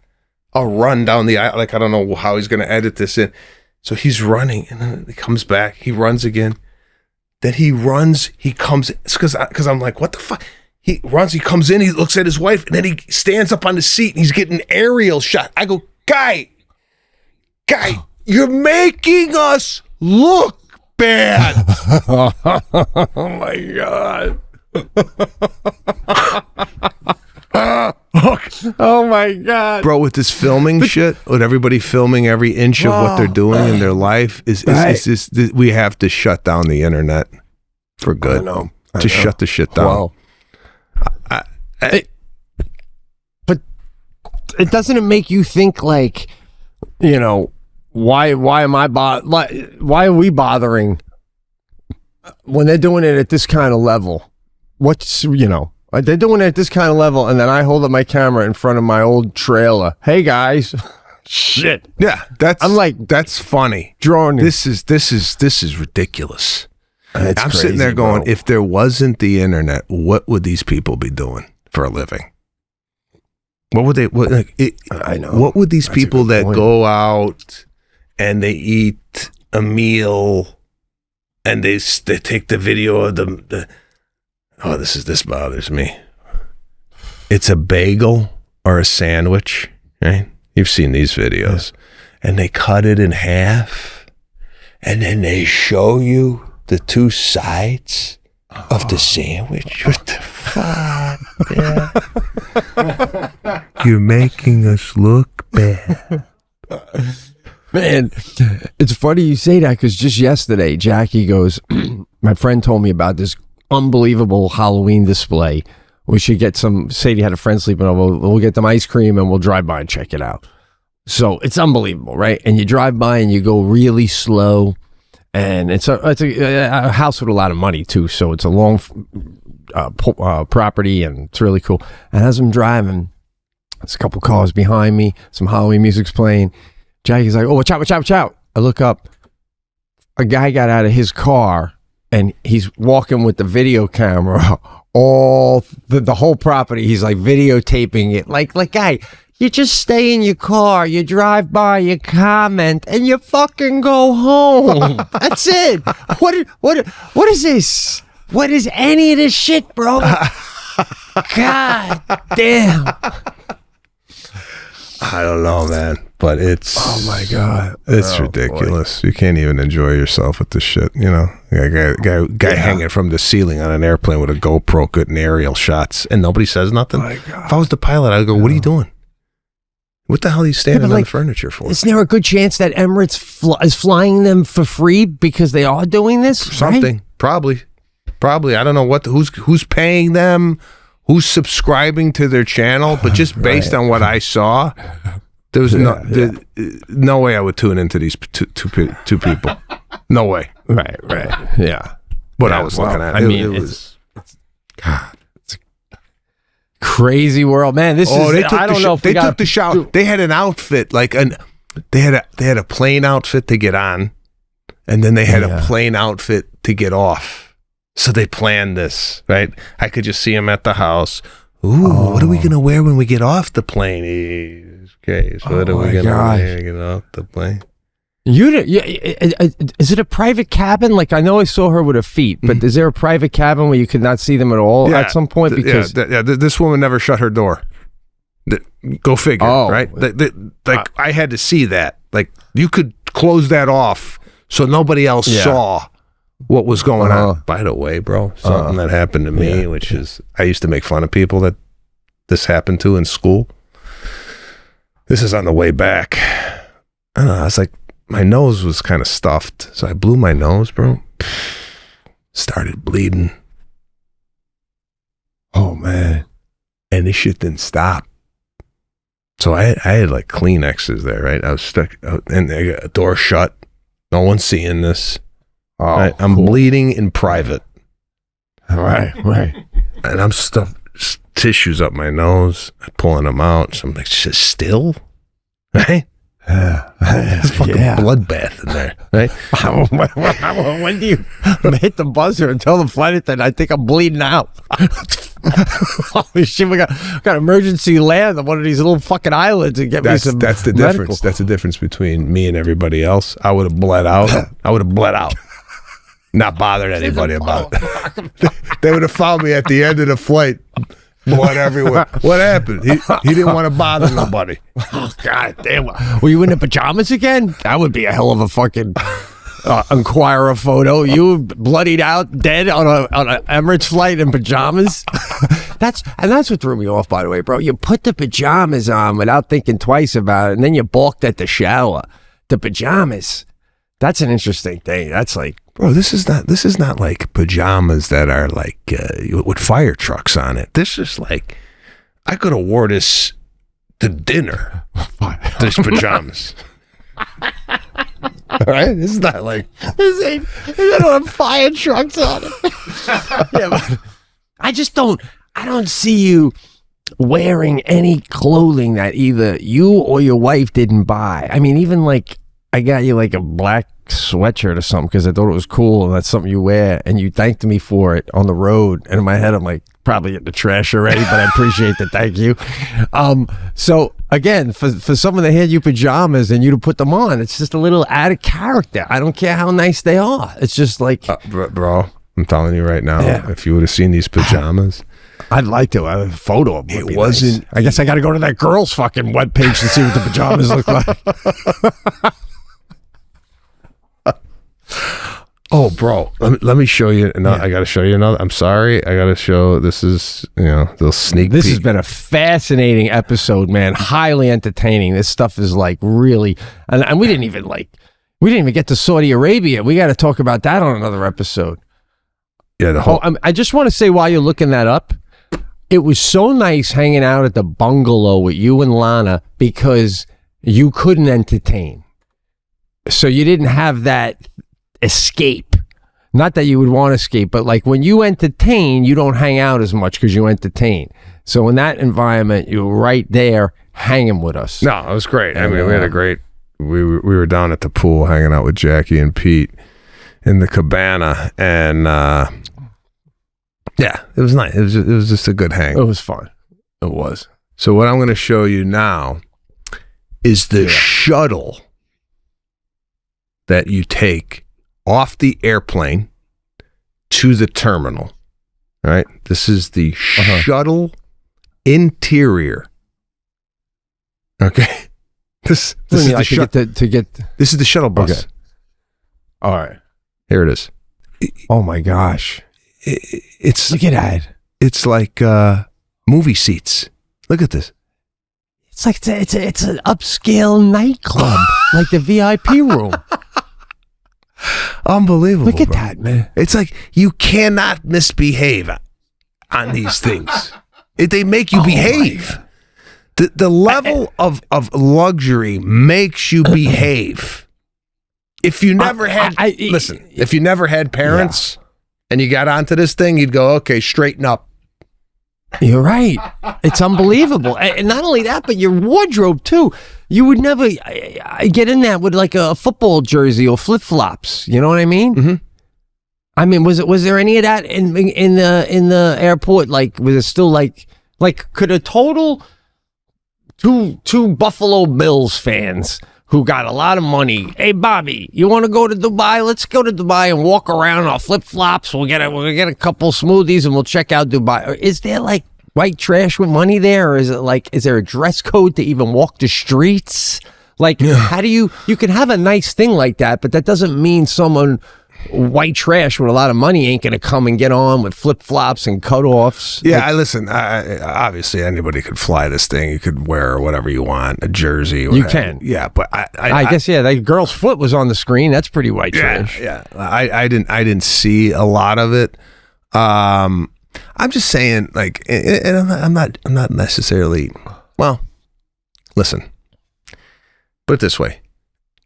[SPEAKER 1] run down the aisle. Like, I don't know how he's going to edit this in. So he's running, and then he comes back. He runs again. Then he runs. He comes, because I'm like, what the fuck? He runs. He comes in. He looks at his wife, and then he stands up on the seat, and he's getting an aerial shot. I go, guy, you're making us look bad.
[SPEAKER 2] Oh my God. Oh my God.
[SPEAKER 1] Bro, with this filming shit, with everybody filming every inch of what they're doing in their life, we have to shut down the internet for good. I know. Shut the shit down.
[SPEAKER 2] Well, but it doesn't make you think like, you know, why are we bothering when they're doing it at this kind of level? What's, you know, they're doing it at this kind of level, and then I hold up my camera in front of my old trailer. Hey guys, shit.
[SPEAKER 1] Yeah, that's funny.
[SPEAKER 2] Drawing.
[SPEAKER 1] This is ridiculous. I'm
[SPEAKER 2] crazy,
[SPEAKER 1] sitting there going,
[SPEAKER 2] bro.
[SPEAKER 1] if there wasn't the internet, what would these people be doing for a living? What would they?
[SPEAKER 2] I know.
[SPEAKER 1] What would these people that
[SPEAKER 2] point.
[SPEAKER 1] go out and they eat a meal and they take the video of this bothers me. It's a bagel or a sandwich, right? You've seen these videos, and they cut it in half, and then they show you the two sides of the sandwich. What the fuck? Yeah. You're making us look bad.
[SPEAKER 2] Man, it's funny you say that, because just yesterday, Jackie goes, my friend told me about this unbelievable Halloween display. We should get some, Sadie had a friend sleeping over, we'll get them ice cream and we'll drive by and check it out. So it's unbelievable, right? And you drive by and you go really slow, and it's a house with a lot of money too, so it's a long property, and it's really cool. And as I'm driving, there's a couple cars behind me, some Halloween music's playing. Jackie's like, oh, watch out. I look up. A guy got out of his car, and he's walking with the video camera all the whole property. He's like videotaping it. Like, guy, You just stay in your car, you drive by, you comment, and you fucking go home. That's it. What is this? What is any of this shit, bro? God damn.
[SPEAKER 1] I don't know, man, but it's
[SPEAKER 2] Oh my God.
[SPEAKER 1] it's ridiculous. Boy. You can't even enjoy yourself with this shit, you know. Guy hanging from the ceiling on an airplane with a GoPro getting aerial shots, and nobody says nothing.
[SPEAKER 2] My God.
[SPEAKER 1] If I was the pilot, I'd go, "What are you doing? What the hell are you standing on the furniture for?"
[SPEAKER 2] Isn't there a good chance that Emirates is flying them for free because they are doing this?
[SPEAKER 1] Something,
[SPEAKER 2] right?
[SPEAKER 1] Probably. I don't know who's paying them. Who's subscribing to their channel, but just based on what I saw, there was no way I would tune into these two people. No way.
[SPEAKER 2] Right. Yeah.
[SPEAKER 1] What I was looking at.
[SPEAKER 2] I mean, it's a crazy world, man. This is. I don't know if
[SPEAKER 1] they took the shower. They had an outfit they had a plain outfit to get on, and then they had a plain outfit to get off. So they planned this, right? I could just see him at the house. Ooh, what are we going to wear when we get off the plane? Okay, so what are we going to wear to get off the plane?
[SPEAKER 2] Is it a private cabin? Like, I know I saw her with her feet, but is there a private cabin where you could not see them at all at some point? Because
[SPEAKER 1] this woman never shut her door. Go figure, right? I had to see that. Like, you could close that off so nobody else saw what was going on. By the way, bro, something that happened to me, which is, I used to make fun of people that this happened to in school. This is on the way back. I don't know, I was like, my nose was kind of stuffed, so I blew my nose, bro. Started bleeding. Oh, man. And this shit didn't stop. So I had like Kleenexes there, right? I was stuck, and I got a door shut. No one's seeing this. Right? I'm bleeding in private.
[SPEAKER 2] Right.
[SPEAKER 1] And I'm stuffed tissues up my nose, pulling them out. So I'm like, just still, right? It's fucking bloodbath in there, right?
[SPEAKER 2] When do you hit the buzzer and tell the flight attendant, I think I'm bleeding out? Holy shit, we got emergency land on one of these little fucking islands and get me some
[SPEAKER 1] That's the
[SPEAKER 2] medical.
[SPEAKER 1] difference. That's the difference between me and everybody else. I would have bled out. Not bothered anybody about it. They would have found me at the end of the flight. Blood everywhere. What happened? He didn't want to bother nobody.
[SPEAKER 2] Oh, God damn. Were you in the pajamas again? That would be a hell of a fucking Inquirer photo. You bloodied out, dead on a Emirates flight in pajamas. That's what threw me off, by the way, bro. You put the pajamas on without thinking twice about it, and then you balked at the shower. The pajamas. That's an interesting thing. That's like,
[SPEAKER 1] bro, this is not like pajamas that are like with fire trucks on it. This is like, I could have wore this to dinner. These pajamas. All right, this is not like
[SPEAKER 2] they don't have fire trucks on it. Yeah, but I don't see you wearing any clothing that either you or your wife didn't buy. I mean, even like, I got you like a black sweatshirt or something because I thought it was cool and that's something you wear, and you thanked me for it on the road, and in my head I'm like, probably in the trash already, but I appreciate the thank you. So again, for someone to hand you pajamas and you to put them on, it's just a little added character. I don't care how nice they are. It's just like,
[SPEAKER 1] bro, I'm telling you right now, if you would have seen these pajamas,
[SPEAKER 2] I'd like to. I have a photo of them.
[SPEAKER 1] It wasn't.
[SPEAKER 2] Nice. I guess I got to go to that girl's fucking webpage to see what the pajamas look like.
[SPEAKER 1] Oh, bro, let me show you. I got to show you another. I'm sorry. I got to show. This is, the sneak
[SPEAKER 2] This
[SPEAKER 1] peek.
[SPEAKER 2] has been a fascinating episode, man. Highly entertaining. This stuff is like really, and we didn't even get to Saudi Arabia. We got to talk about that on another episode.
[SPEAKER 1] Yeah,
[SPEAKER 2] I just want to say while you're looking that up, it was so nice hanging out at the bungalow with you and Lana because you couldn't entertain. So you didn't have that escape. Not that you would want to escape, but like when you entertain, you don't hang out as much because you entertain. So in that environment, you were right there hanging with us.
[SPEAKER 1] No, it was great. I mean, we had a great, we were down at the pool hanging out with Jackie and Pete in the cabana, and yeah, it was nice. It was just a good hang.
[SPEAKER 2] It was fun. It was.
[SPEAKER 1] So what I'm going to show you now is the shuttle that you take off the airplane to the terminal. All right? This is the shuttle interior. Okay? This is the shuttle. This is the shuttle bus.
[SPEAKER 2] Okay. All right.
[SPEAKER 1] Here it is.
[SPEAKER 2] Oh my gosh.
[SPEAKER 1] It's
[SPEAKER 2] Look at that.
[SPEAKER 1] It's like movie seats. Look at this.
[SPEAKER 2] It's like it's an upscale nightclub, like the VIP room.
[SPEAKER 1] Unbelievable.
[SPEAKER 2] Look at
[SPEAKER 1] bro.
[SPEAKER 2] that, man.
[SPEAKER 1] It's like you cannot misbehave on these things. They make you behave. The level of luxury makes you behave. If you never listen, if you never had parents and you got onto this thing, you'd go, okay, straighten up.
[SPEAKER 2] You're right. It's unbelievable. And not only that, but your wardrobe too. You would never get in that with like a football jersey or flip-flops. You know what I mean?
[SPEAKER 1] Mm-hmm.
[SPEAKER 2] I mean, was there any of that in the airport? Like, was it still like could a total two Buffalo Bills fans who got a lot of money, hey Bobby, you want to go to Dubai? Let's go to Dubai and walk around in our flip-flops. We'll get a couple smoothies and we'll check out Dubai. Or is there like white trash with money there, or is there a dress code to even walk the streets? Like, how do you can have a nice thing like that, but that doesn't mean someone white trash with a lot of money ain't gonna come and get on with flip-flops and cutoffs.
[SPEAKER 1] Yeah, listen. Obviously, anybody could fly this thing. You could wear whatever you want, a jersey.
[SPEAKER 2] You can.
[SPEAKER 1] Yeah, but
[SPEAKER 2] I guess that girl's foot was on the screen. That's pretty white trash.
[SPEAKER 1] Yeah. I didn't see a lot of it. I'm just saying, like, and I'm not necessarily. Well, listen. Put it this way: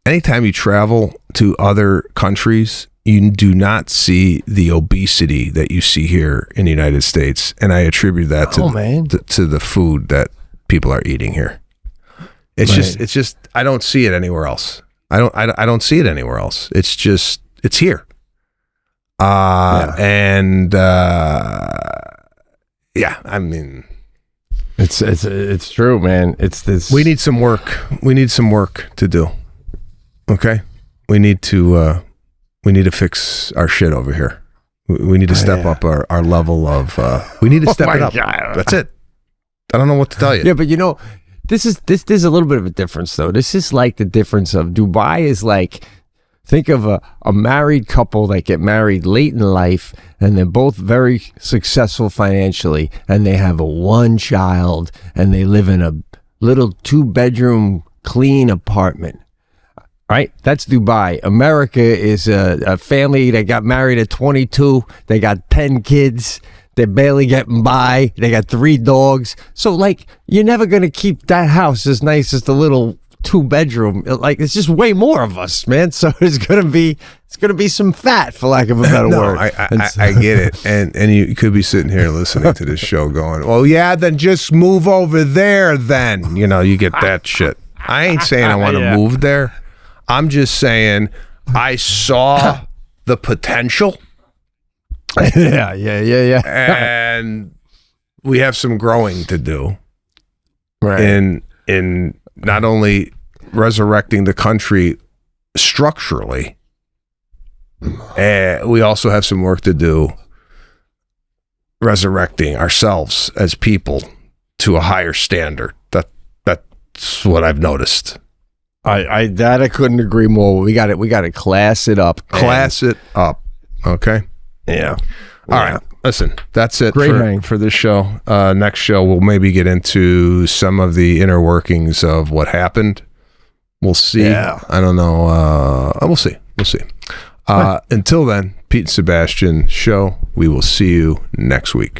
[SPEAKER 1] anytime you travel to other countries, you do not see the obesity that you see here in the United States, and I attribute that to the food that people are eating here. It's just I don't see it anywhere else. I don't see it anywhere else. It's here. And I mean,
[SPEAKER 2] it's true, man. It's this.
[SPEAKER 1] We need some work. We need some work to do. Okay, we need to fix our shit over here. We need to step up our level of. We need to step it up.
[SPEAKER 2] God.
[SPEAKER 1] That's it. I don't know what to tell you.
[SPEAKER 2] Yeah, but this is a little bit of a difference though. This is like the difference of Dubai is like, think of a married couple that get married late in life and they're both very successful financially and they have one child and they live in a little 2-bedroom clean apartment. Right? That's Dubai. America is a family that got married at 22. They got 10 kids. They're barely getting by. They got 3 dogs. So, like, you're never going to keep that house as nice as the little 2-bedroom. Like, it's just way more of us, man. So it's going to be some fat, for lack of a better word.
[SPEAKER 1] I get it. And you could be sitting here listening to this show going, well, yeah, then just move over there then. You get that shit. I ain't saying I want to move there. I'm just saying I saw the potential.
[SPEAKER 2] Yeah.
[SPEAKER 1] And we have some growing to do.
[SPEAKER 2] Right.
[SPEAKER 1] In not only resurrecting the country structurally, we also have some work to do resurrecting ourselves as people to a higher standard. That's what I've noticed.
[SPEAKER 2] I couldn't agree more. We got to class it up.
[SPEAKER 1] Class it up. Okay.
[SPEAKER 2] Yeah.
[SPEAKER 1] All right. Listen, that's it for this show. Next show, we'll maybe get into some of the inner workings of what happened. We'll see.
[SPEAKER 2] Yeah.
[SPEAKER 1] I don't know. We'll see. Until then, Pete and Sebastian show. We will see you next week.